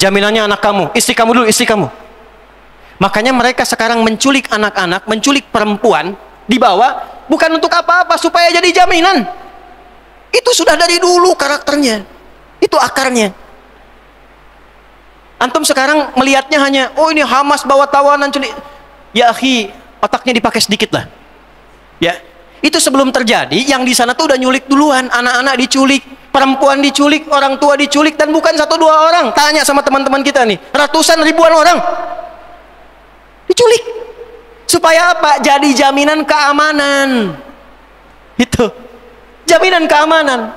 Jaminannya anak kamu, istri kamu dulu, istri kamu. Makanya mereka sekarang menculik anak-anak, menculik perempuan, dibawa bukan untuk apa-apa, supaya jadi jaminan. Itu sudah dari dulu karakternya. Itu akarnya. Antum sekarang melihatnya hanya, oh ini Hamas bawa tawanan culik. Ya akhi, otaknya dipakai sedikit lah. Ya, itu sebelum terjadi, yang di sana tuh udah nyulik duluan. Anak-anak diculik, perempuan diculik, orang tua diculik, dan bukan satu dua orang. Tanya sama teman-teman kita nih, ratusan ribuan orang diculik. Supaya apa? Jadi jaminan keamanan. Itu jaminan keamanan.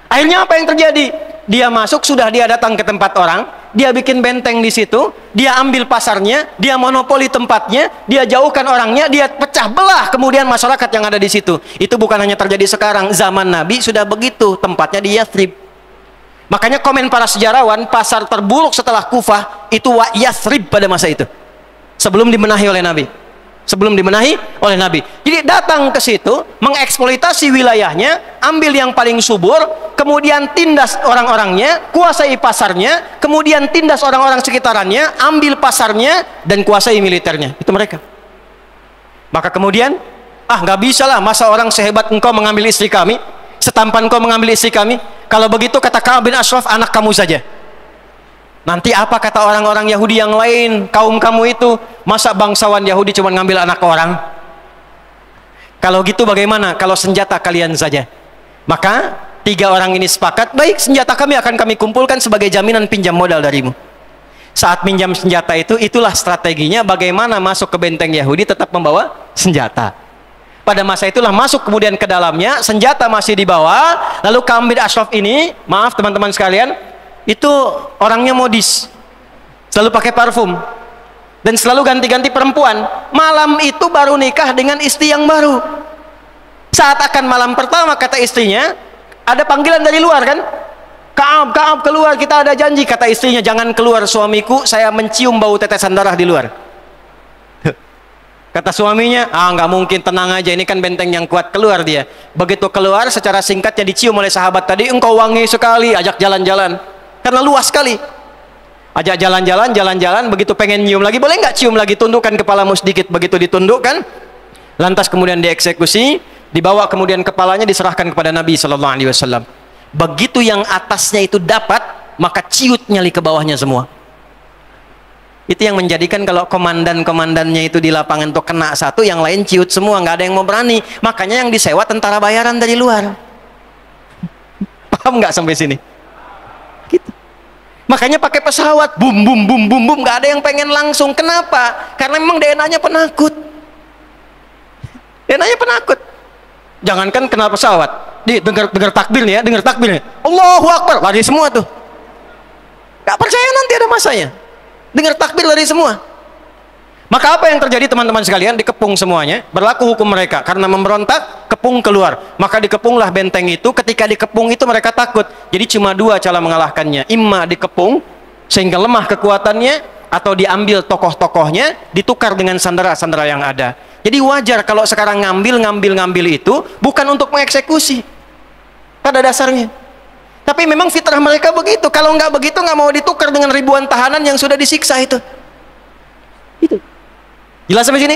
Akhirnya apa yang terjadi? Dia masuk, sudah dia datang ke tempat orang, dia bikin benteng di situ, dia ambil pasarnya, dia monopoli tempatnya, dia jauhkan orangnya, dia pecah belah kemudian masyarakat yang ada di situ. Itu bukan hanya terjadi sekarang, zaman Nabi sudah begitu, tempatnya di Yathrib. Makanya komen para sejarawan, pasar terburuk setelah Kufah itu Yathrib pada masa itu. Sebelum dibenahi oleh Nabi. Jadi datang ke situ, mengeksploitasi wilayahnya, ambil yang paling subur, kemudian tindas orang-orangnya, kuasai pasarnya, kemudian tindas orang-orang sekitarannya, ambil pasarnya, dan kuasai militernya. Itu mereka. Maka kemudian Ah, nggak bisa lah, masa orang sehebat engkau mengambil istri kami, setampan engkau mengambil istri kami. Kalau begitu kata Ka'ab bin Ashraf, anak kamu saja. Nanti apa kata orang-orang Yahudi yang lain, kaum kamu itu, masa bangsawan Yahudi cuma ngambil anak orang? Kalau gitu bagaimana kalau senjata kalian saja? Maka tiga orang ini sepakat, baik, senjata kami akan kami kumpulkan sebagai jaminan pinjam modal darimu. Saat pinjam senjata itu, itulah strateginya bagaimana masuk ke benteng Yahudi tetap membawa senjata. Pada masa itulah masuk kemudian ke dalamnya, senjata masih dibawa. Lalu Ka'ab bin Ashraf ini, maaf teman-teman sekalian, itu orangnya modis, selalu pakai parfum dan selalu ganti-ganti perempuan. Malam itu baru nikah dengan istri yang baru. Saat akan malam pertama, kata istrinya, ada panggilan dari luar kan, Ka'ab keluar, kita ada janji. Kata istrinya, jangan keluar suamiku, saya mencium bau tetesan darah di luar. Kata suaminya, nggak mungkin, tenang aja, ini kan benteng yang kuat. Keluar dia. Begitu keluar, secara singkatnya dicium oleh sahabat tadi, engkau wangi sekali, ajak jalan-jalan. Karena luas sekali. Ajak jalan-jalan, begitu pengen nyium lagi, boleh nggak cium lagi, tundukkan kepalamu sedikit. Begitu ditundukkan, lantas kemudian dieksekusi, dibawa kemudian kepalanya diserahkan kepada Nabi SAW. Begitu yang atasnya itu dapat, maka ciut nyali ke bawahnya semua. Itu yang menjadikan kalau komandan-komandannya itu di lapangan tuh kena satu, yang lain ciut semua, nggak ada yang mau berani. Makanya yang disewa tentara bayaran dari luar. Paham nggak sampai sini? Gitu. Makanya pakai pesawat, bum bum bum bum bum, nggak ada yang pengen langsung. Kenapa? Karena memang DNA-nya penakut. DNA-nya penakut. Jangankan kenal pesawat, dengar takbir nih ya, dengar takbir nih, Allahu Akbar, lari semua tuh. Nggak percaya nanti ada masanya. Dengar takbir lari semua. Maka apa yang terjadi teman-teman sekalian? Dikepung semuanya, berlaku hukum mereka. Karena memberontak, kepung keluar. Maka dikepunglah benteng itu. Ketika dikepung itu mereka takut. Jadi cuma dua cara mengalahkannya. Imma dikepung sehingga lemah kekuatannya, atau diambil tokoh-tokohnya, ditukar dengan sandera-sandera yang ada. Jadi wajar kalau sekarang ngambil itu bukan untuk mengeksekusi pada dasarnya. Tapi memang fitrah mereka begitu. Kalau nggak begitu, nggak mau ditukar dengan ribuan tahanan yang sudah disiksa itu. Itu. Jelas sampai sini?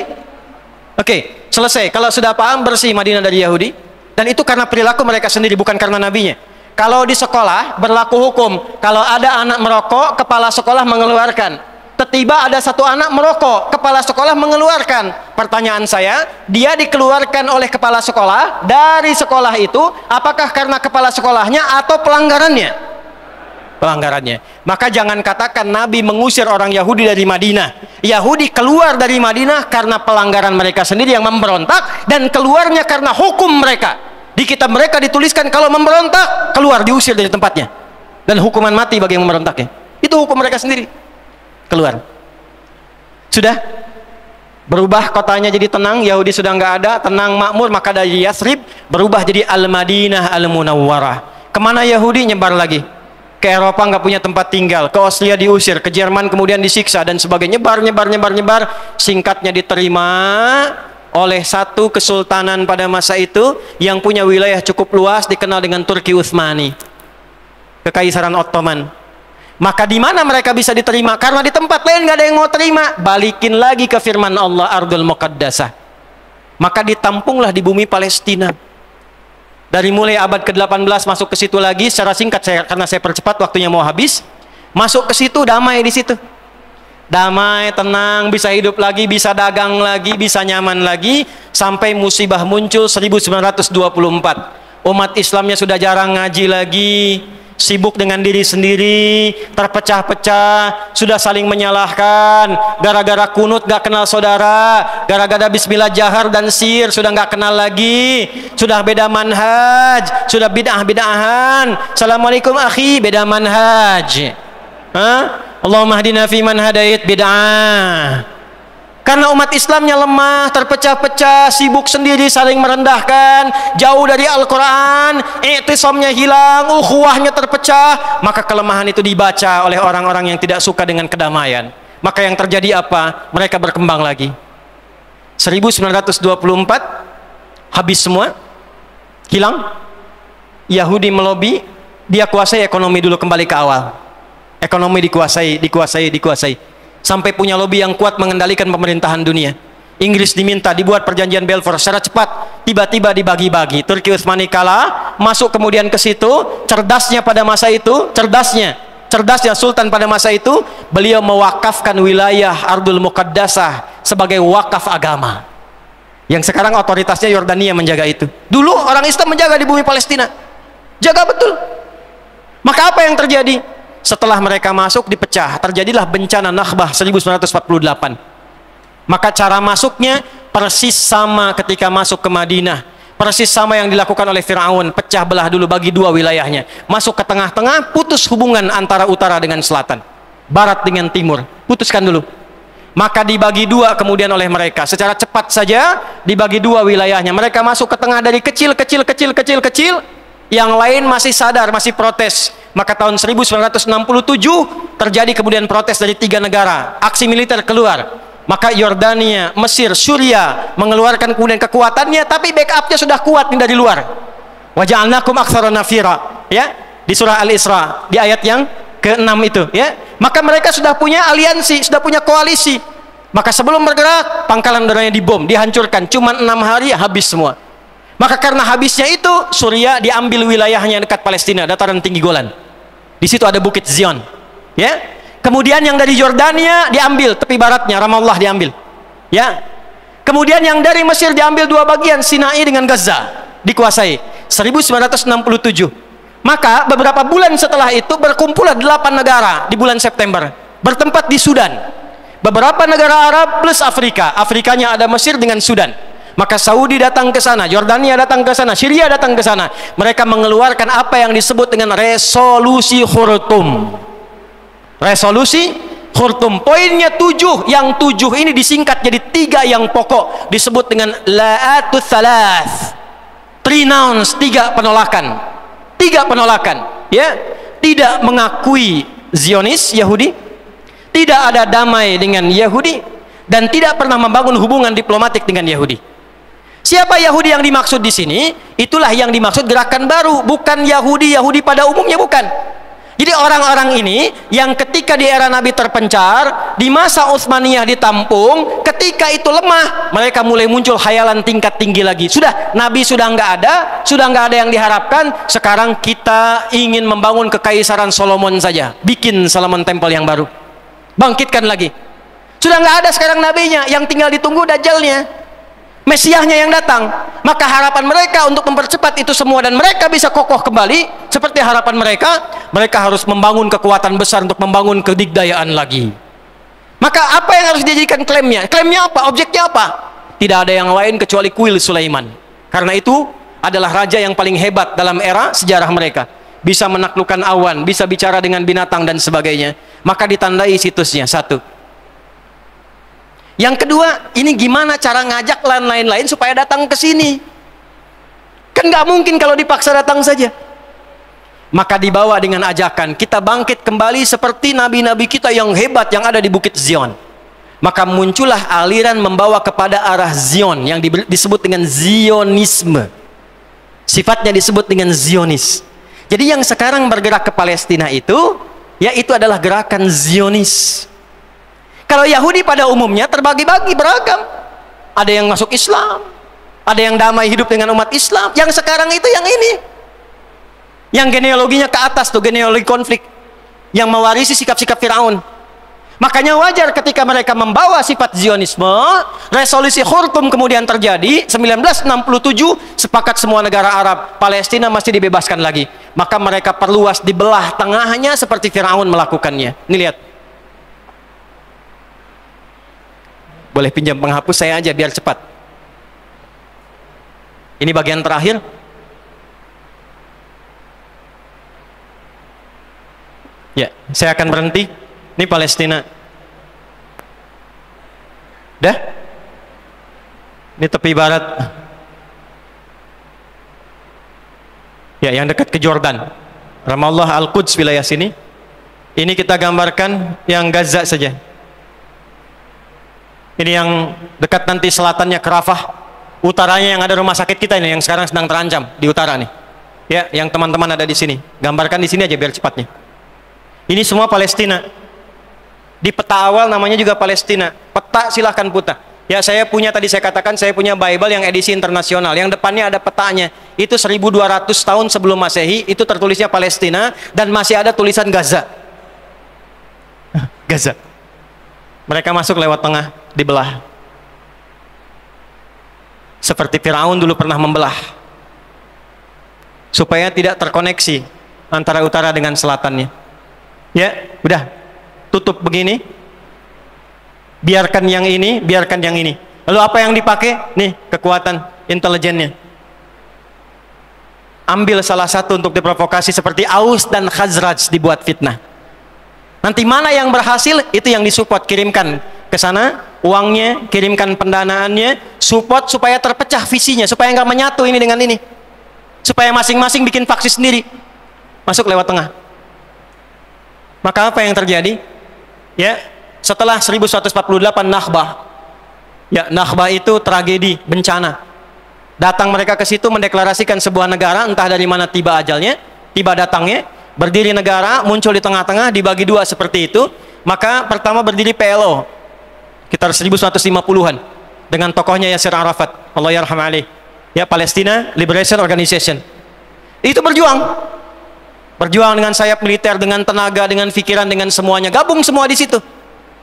Oke, selesai. Kalau sudah paham, bersih Madinah dari Yahudi. Dan itu karena perilaku mereka sendiri, bukan karena nabinya. Kalau di sekolah berlaku hukum, kalau ada anak merokok, kepala sekolah mengeluarkan. Tiba-tiba ada satu anak merokok, kepala sekolah mengeluarkan. Pertanyaan saya, dia dikeluarkan oleh kepala sekolah dari sekolah itu, apakah karena kepala sekolahnya atau pelanggarannya? Pelanggarannya. Maka jangan katakan Nabi mengusir orang Yahudi dari Madinah. Yahudi keluar dari Madinah karena pelanggaran mereka sendiri yang memberontak, dan keluarnya karena hukum mereka. Di kitab mereka dituliskan kalau memberontak, keluar, diusir dari tempatnya, dan hukuman mati bagi yang memberontaknya. Itu hukum mereka sendiri. Keluar. Sudah berubah kotanya jadi tenang, Yahudi sudah nggak ada, tenang makmur. Maka dari Yathrib berubah jadi Al-Madinah Al-Munawwarah. Kemana Yahudi? Nyebar lagi ke Eropa, nggak punya tempat tinggal. Ke Austria diusir, ke Jerman kemudian disiksa dan sebagainya. Nyebar. Singkatnya diterima oleh satu kesultanan pada masa itu yang punya wilayah cukup luas, dikenal dengan Turki Utsmani, Kekaisaran Ottoman. Maka di mana mereka bisa diterima? Karena di tempat lain nggak ada yang mau terima. Balikin lagi ke firman Allah, Ardul Muqaddasah. Maka ditampunglah di bumi Palestina. Dari mulai abad ke-18 masuk ke situ lagi, secara singkat karena saya percepat waktunya mau habis. Masuk ke situ, damai di situ. Damai, tenang, bisa hidup lagi, bisa dagang lagi, bisa nyaman lagi, sampai musibah muncul 1924. Umat Islamnya sudah jarang ngaji lagi, sibuk dengan diri sendiri, terpecah-pecah, sudah saling menyalahkan, gara-gara kunut gak kenal saudara, gara-gara bismillah jahar dan sir sudah gak kenal lagi, sudah beda manhaj, sudah bid'ah-bid'ahan. Assalamualaikum akhi, beda manhaj. Allahumma hdina fi man hadait, bid'ah. Karena umat Islamnya lemah, terpecah-pecah, sibuk sendiri, saling merendahkan, jauh dari Al-Quran, i'tisamnya hilang, ukhuwahnya terpecah. Maka kelemahan itu dibaca oleh orang-orang yang tidak suka dengan kedamaian. Maka yang terjadi apa? Mereka berkembang lagi. 1924 habis semua, hilang. Yahudi melobi, dia kuasai ekonomi dulu, kembali ke awal. Ekonomi dikuasai. Sampai punya lobi yang kuat mengendalikan pemerintahan dunia. Inggris diminta dibuat perjanjian Balfour secara cepat, tiba-tiba dibagi-bagi. Turki Utsmani kalah, masuk kemudian ke situ. Cerdasnya pada masa itu, cerdasnya Sultan pada masa itu, beliau mewakafkan wilayah Ardul Muqaddasah sebagai wakaf agama. Yang sekarang otoritasnya Yordania menjaga itu. Dulu orang Islam menjaga di bumi Palestina, jaga betul. Maka apa yang terjadi? Setelah mereka masuk dipecah, terjadilah bencana Nakbah 1948. Maka cara masuknya persis sama ketika masuk ke Madinah, persis sama yang dilakukan oleh Fir'aun, pecah belah dulu, bagi dua wilayahnya, masuk ke tengah-tengah, putus hubungan antara utara dengan selatan, barat dengan timur, putuskan dulu. Maka dibagi dua kemudian oleh mereka, secara cepat saja dibagi dua wilayahnya. Mereka masuk ke tengah dari kecil, yang lain masih sadar, masih protes. Maka tahun 1967 terjadi kemudian protes dari 3 negara, aksi militer keluar. Maka Yordania, Mesir, Syria mengeluarkan kemudian kekuatannya, tapi backupnya sudah kuat nih dari luar. Waja'alnakum aktsara nafira, ya, di surah Al-Isra di ayat yang ke-6 itu, ya. Maka mereka sudah punya aliansi, sudah punya koalisi. Maka sebelum bergerak, pangkalan udaranya dibom, dihancurkan, cuma 6 hari habis semua. Maka karena habisnya itu, Suriah diambil wilayahnya dekat Palestina, dataran tinggi Golan. Di situ ada Bukit Zion, ya. Kemudian yang dari Yordania diambil tepi baratnya, Ramallah diambil, ya. Kemudian yang dari Mesir diambil 2 bagian, Sinai dengan Gaza dikuasai 1967. Maka beberapa bulan setelah itu berkumpullah 8 negara di bulan September, bertempat di Sudan. Beberapa negara Arab plus Afrika, Afrikanya ada Mesir dengan Sudan. Maka Saudi datang ke sana, Yordania datang ke sana, Syria datang ke sana. Mereka mengeluarkan apa yang disebut dengan resolusi Khurtum. Resolusi Khurtum, poinnya 7. Yang 7 ini disingkat jadi 3 yang pokok, disebut dengan la'atus thalath, 3 nouns, 3 penolakan. 3 penolakan, ya. Tidak mengakui Zionis Yahudi, tidak ada damai dengan Yahudi, dan tidak pernah membangun hubungan diplomatik dengan Yahudi. Siapa Yahudi yang dimaksud di sini? Itulah yang dimaksud gerakan baru, bukan Yahudi pada umumnya, bukan. Jadi orang-orang ini yang ketika di era Nabi terpencar, di masa Utsmaniyah ditampung, ketika itu lemah, mereka mulai muncul khayalan tingkat tinggi lagi. Sudah, Nabi sudah nggak ada yang diharapkan. Sekarang kita ingin membangun kekaisaran Solomon saja, bikin Solomon Temple yang baru, bangkitkan lagi. Sudah nggak ada sekarang nabinya, yang tinggal ditunggu Dajjalnya, Mesiahnya yang datang. Maka harapan mereka untuk mempercepat itu semua dan mereka bisa kokoh kembali seperti harapan mereka harus membangun kekuatan besar untuk membangun kedigdayaan lagi. Maka apa yang harus dijadikan klaimnya? Klaimnya apa? Objeknya apa? Tidak ada yang lain kecuali kuil Sulaiman. Karena itu adalah raja yang paling hebat dalam era sejarah mereka. Bisa menaklukkan awan, bisa bicara dengan binatang dan sebagainya. Maka ditandai situsnya, 1. Yang kedua, ini gimana cara ngajak lain-lain supaya datang ke sini? Kan nggak mungkin kalau dipaksa datang saja. Maka dibawa dengan ajakan, kita bangkit kembali seperti nabi-nabi kita yang hebat yang ada di Bukit Zion. Maka muncullah aliran membawa kepada arah Zion yang disebut dengan Zionisme. Sifatnya disebut dengan Zionis. Jadi yang sekarang bergerak ke Palestina itu, ya itu adalah gerakan Zionis. Kalau Yahudi pada umumnya terbagi-bagi, beragam. Ada yang masuk Islam, ada yang damai hidup dengan umat Islam. Yang sekarang itu yang ini, yang genealoginya ke atas tuh, genealogi konflik, yang mewarisi sikap-sikap Fir'aun. Makanya wajar ketika mereka membawa sifat Zionisme. Resolusi Khurtum kemudian terjadi 1967, sepakat semua negara Arab, Palestina masih dibebaskan lagi. Maka mereka perluas di belah tengahnya seperti Fir'aun melakukannya. Ini lihat. Boleh pinjam penghapus saya aja biar cepat. Ini bagian terakhir. Ya, saya akan berhenti. Ini Palestina. Dah? Ini tepi barat. Ya, yang dekat ke Jordan. Ramallah, Al-Quds, wilayah sini. Ini kita gambarkan yang Gaza saja. Ini yang dekat nanti selatannya ke Rafah, utaranya yang ada rumah sakit kita ini yang sekarang sedang terancam di utara nih. Ya, yang teman-teman ada di sini. Gambarkan di sini aja biar cepatnya. Ini semua Palestina. Di peta awal namanya juga Palestina. Peta silahkan putar. Ya, saya punya, tadi saya katakan saya punya Bible yang edisi internasional, yang depannya ada petanya. Itu 1200 tahun sebelum Masehi, itu tertulisnya Palestina dan masih ada tulisan Gaza. Gaza. Mereka masuk lewat tengah, dibelah. Seperti Firaun dulu pernah membelah. Supaya tidak terkoneksi antara utara dengan selatannya. Ya, udah. Tutup begini. Biarkan yang ini, biarkan yang ini. Lalu apa yang dipakai? Nih, kekuatan intelijennya. Ambil salah satu untuk diprovokasi, seperti Aus dan Khazraj dibuat fitnah. Nanti mana yang berhasil, itu yang disupport, kirimkan ke sana uangnya, kirimkan pendanaannya, support supaya terpecah visinya, supaya nggak menyatu ini dengan ini. Supaya masing-masing bikin faksi sendiri. Masuk lewat tengah. Maka apa yang terjadi? Ya, setelah 1148 Nakbah, ya, Nakbah itu tragedi, bencana. Datang mereka ke situ mendeklarasikan sebuah negara, entah dari mana tiba ajalnya, tiba datangnya, berdiri negara, muncul di tengah-tengah, dibagi dua seperti itu. Maka pertama berdiri PLO, sekitar 1150-an, dengan tokohnya Yasir Arafat, Allah yarham alaih, ya, Palestine Liberation Organization. Itu berjuang dengan sayap militer, dengan tenaga, dengan pikiran, dengan semuanya, gabung semua di situ.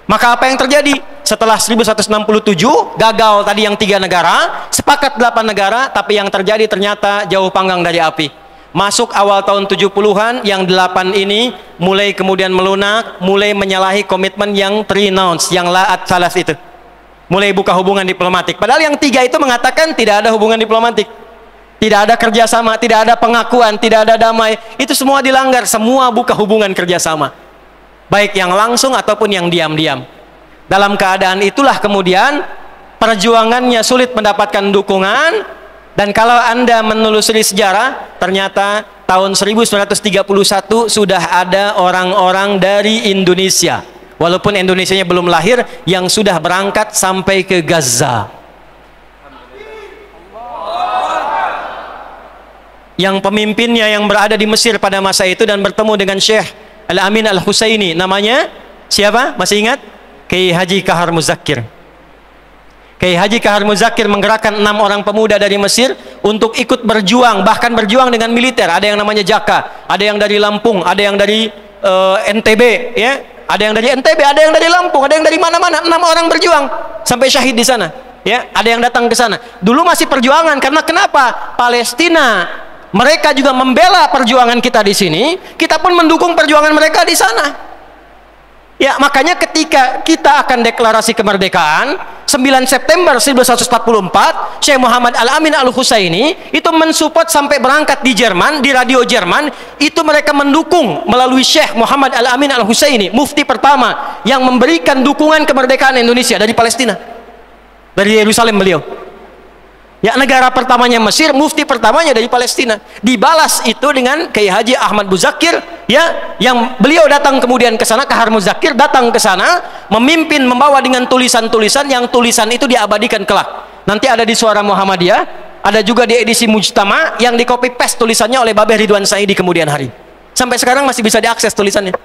Maka apa yang terjadi? Setelah 1167, gagal tadi yang 3 negara, sepakat 8 negara, tapi yang terjadi ternyata jauh panggang dari api. Masuk awal tahun 70-an, yang 8 ini mulai kemudian melunak, mulai menyalahi komitmen yang renounce, yang la'at salas itu. Mulai buka hubungan diplomatik. Padahal yang 3 itu mengatakan tidak ada hubungan diplomatik. Tidak ada kerjasama, tidak ada pengakuan, tidak ada damai. Itu semua dilanggar, semua buka hubungan kerjasama. Baik yang langsung ataupun yang diam-diam. Dalam keadaan itulah kemudian perjuangannya sulit mendapatkan dukungan. Dan kalau Anda menelusuri sejarah, ternyata tahun 1931 sudah ada orang-orang dari Indonesia, walaupun Indonesianya belum lahir, yang sudah berangkat sampai ke Gaza. Yang pemimpinnya yang berada di Mesir pada masa itu dan bertemu dengan Syekh Al-Amin Al-Husaini, namanya siapa? Masih ingat? Kiai Haji Kahar Muzakir. Kiai Haji Kahar Muzakir menggerakkan 6 orang pemuda dari Mesir untuk ikut berjuang, bahkan berjuang dengan militer. Ada yang namanya Jaka, ada yang dari Lampung, ada yang dari NTB, ya, ada yang dari NTB, ada yang dari Lampung, ada yang dari mana-mana. 6 orang berjuang sampai syahid di sana. Ya, ada yang datang ke sana. Dulu masih perjuangan, karena kenapa? Palestina, mereka juga membela perjuangan kita di sini, kita pun mendukung perjuangan mereka di sana. Ya, makanya ketika kita akan deklarasi kemerdekaan 9 September 1144, Syekh Muhammad Al-Amin Al-Husaini itu mensupport sampai berangkat di Jerman, di radio Jerman, itu mereka mendukung melalui Syekh Muhammad Al-Amin Al-Husaini, mufti pertama yang memberikan dukungan kemerdekaan Indonesia dari Palestina. Dari Yerusalem beliau. Ya, negara pertamanya Mesir, mufti pertamanya dari Palestina. Dibalas itu dengan Kiai Haji Ahmad Muzakir, ya, yang beliau datang kemudian ke sana, Kahar Muzakir datang ke sana, memimpin, membawa dengan tulisan-tulisan, yang tulisan itu diabadikan kelak. Nanti ada di Suara Muhammadiyah, ada juga di edisi Mujtama yang di copy paste tulisannya oleh Babeh Ridwan Saidi kemudian hari. Sampai sekarang masih bisa diakses tulisannya.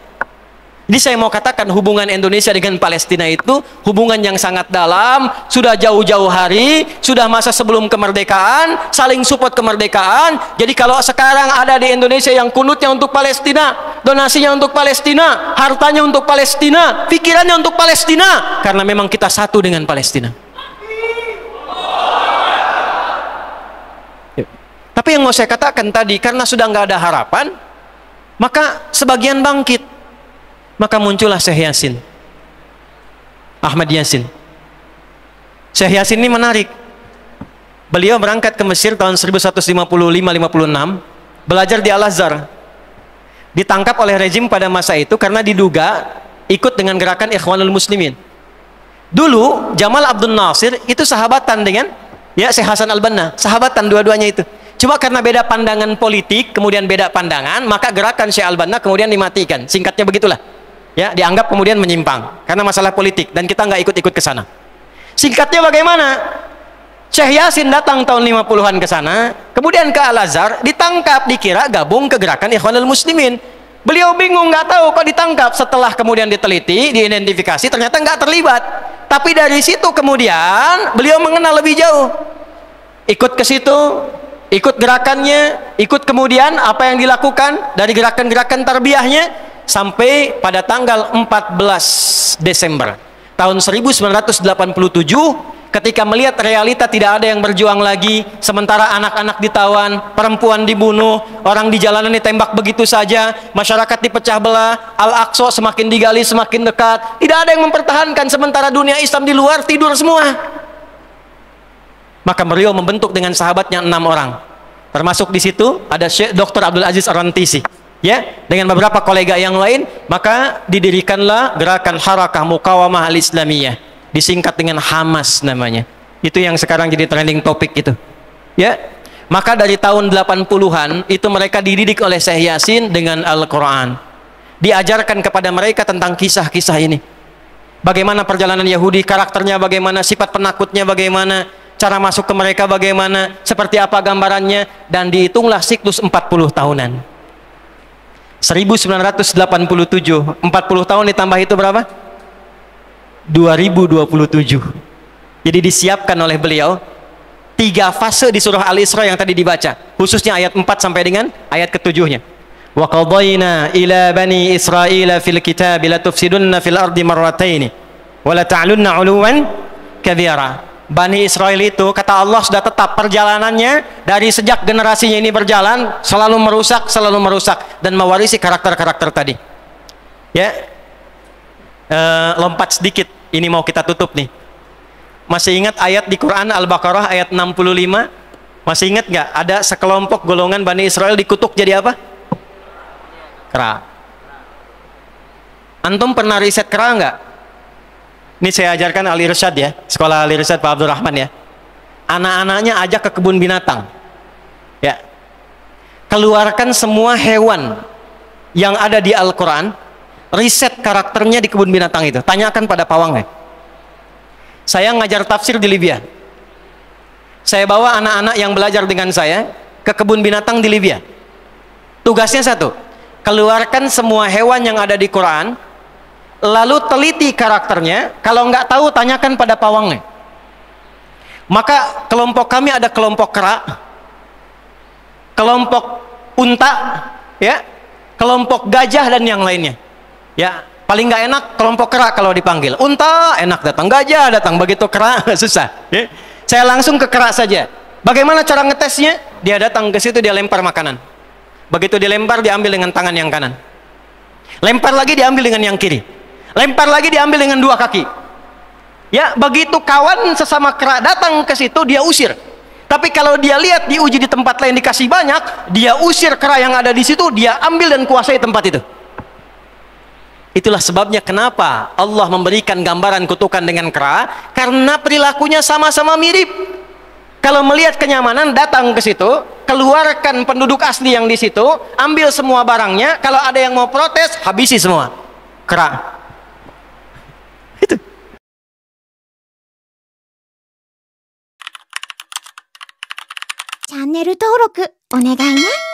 Jadi saya mau katakan hubungan Indonesia dengan Palestina itu hubungan yang sangat dalam, sudah jauh-jauh hari, sudah masa sebelum kemerdekaan, saling support kemerdekaan. Jadi kalau sekarang ada di Indonesia yang kunutnya untuk Palestina, donasinya untuk Palestina, hartanya untuk Palestina, pikirannya untuk Palestina, karena memang kita satu dengan Palestina. Tapi yang mau saya katakan tadi, karena sudah nggak ada harapan, maka sebagian bangkit. Maka muncullah Syekh Yasin, Ahmad Yasin. Syekh Yasin ini menarik. Beliau berangkat ke Mesir tahun 1155-56, belajar di Al-Azhar. Ditangkap oleh rezim pada masa itu karena diduga ikut dengan gerakan Ikhwanul Muslimin. Dulu Jamal Abdul Nasir itu sahabatan dengan Syekh Hasan Al-Banna, sahabatan dua-duanya itu. Cuma karena beda pandangan politik, kemudian beda pandangan, maka gerakan Syekh Al-Banna kemudian dimatikan. Singkatnya begitulah. Ya, dianggap kemudian menyimpang karena masalah politik dan kita nggak ikut-ikut ke sana. Singkatnya bagaimana? Syekh Yasin datang tahun 50-an ke sana, kemudian ke Al-Azhar, ditangkap, dikira gabung ke gerakan Ikhwanul Muslimin. Beliau bingung, nggak tahu kok ditangkap. Setelah kemudian diteliti, diidentifikasi, ternyata nggak terlibat. Tapi dari situ kemudian beliau mengenal lebih jauh. Ikut ke situ, ikut gerakannya, ikut kemudian apa yang dilakukan dari gerakan-gerakan tarbiyahnya sampai pada tanggal 14 Desember tahun 1987 ketika melihat realita tidak ada yang berjuang lagi, sementara anak-anak ditawan, perempuan dibunuh, orang di jalanan ditembak begitu saja, masyarakat dipecah belah, Al-Aqsa semakin digali semakin dekat, tidak ada yang mempertahankan, sementara dunia Islam di luar tidur semua. Maka beliau membentuk dengan sahabatnya 6 orang, termasuk di situ ada Syekh Dr. Abdul Aziz Ar-Rantisi, ya, dengan beberapa kolega yang lain. Maka didirikanlah gerakan Harakah Muqawamah Al-Islamiyah, disingkat dengan Hamas namanya. Itu yang sekarang jadi trending topik itu, ya. Maka dari tahun 80-an itu mereka dididik oleh Syekh Yasin dengan Al-Quran, diajarkan kepada mereka tentang kisah-kisah ini, bagaimana perjalanan Yahudi, karakternya bagaimana, sifat penakutnya bagaimana, cara masuk ke mereka bagaimana, seperti apa gambarannya, dan dihitunglah siklus 40 tahunan. 1987, 40 tahun ditambah itu berapa? 2027. Jadi disiapkan oleh beliau 3 fase di surah Al-Isra yang tadi dibaca, khususnya ayat 4 sampai dengan ayat ke-7-nya. Wa qadayna ila bani Israila fil kitab la tufsidunna fil ardi marrataini wa la ta'lunna 'uluwan kabira. Bani Israel itu, kata Allah, sudah tetap perjalanannya dari sejak generasinya ini berjalan selalu merusak dan mewarisi karakter-karakter tadi, ya. Lompat sedikit, ini mau kita tutup nih. Masih ingat ayat di Quran Al-Baqarah ayat 65? Masih ingat nggak? Ada sekelompok golongan Bani Israel dikutuk jadi apa? Kera. Antum pernah riset kera nggak? Ini saya ajarkan Al-Irsyad, ya, sekolah Al-Irsyad Pak Abdul Rahman, ya. Anak-anaknya ajak ke kebun binatang, ya, keluarkan semua hewan yang ada di Al-Quran, riset karakternya di kebun binatang itu, tanyakan pada pawangnya. Saya ngajar tafsir di Libya, saya bawa anak-anak yang belajar dengan saya ke kebun binatang di Libya. Tugasnya satu, keluarkan semua hewan yang ada di Quran, lalu teliti karakternya. Kalau nggak tahu, tanyakan pada pawangnya. Maka kelompok kami ada kelompok kera, kelompok unta, ya, kelompok gajah dan yang lainnya. Ya, paling nggak enak kelompok kera kalau dipanggil. Unta enak datang, gajah datang, begitu kera susah. Ya. Saya langsung ke kera saja. Bagaimana cara ngetesnya? Dia datang ke situ, dia lempar makanan. Begitu dilempar, diambil dengan tangan yang kanan. Lempar lagi, diambil dengan yang kiri. Lempar lagi, diambil dengan 2 kaki. Ya, begitu kawan sesama kera datang ke situ, dia usir. Tapi kalau dia lihat diuji di tempat lain dikasih banyak, dia usir kera yang ada di situ, dia ambil dan kuasai tempat itu. Itulah sebabnya kenapa Allah memberikan gambaran kutukan dengan kera, karena perilakunya sama-sama mirip. Kalau melihat kenyamanan, datang ke situ, keluarkan penduduk asli yang di situ, ambil semua barangnya. Kalau ada yang mau protes, habisi semua. Kera. Itu. Channel 登録お願いね。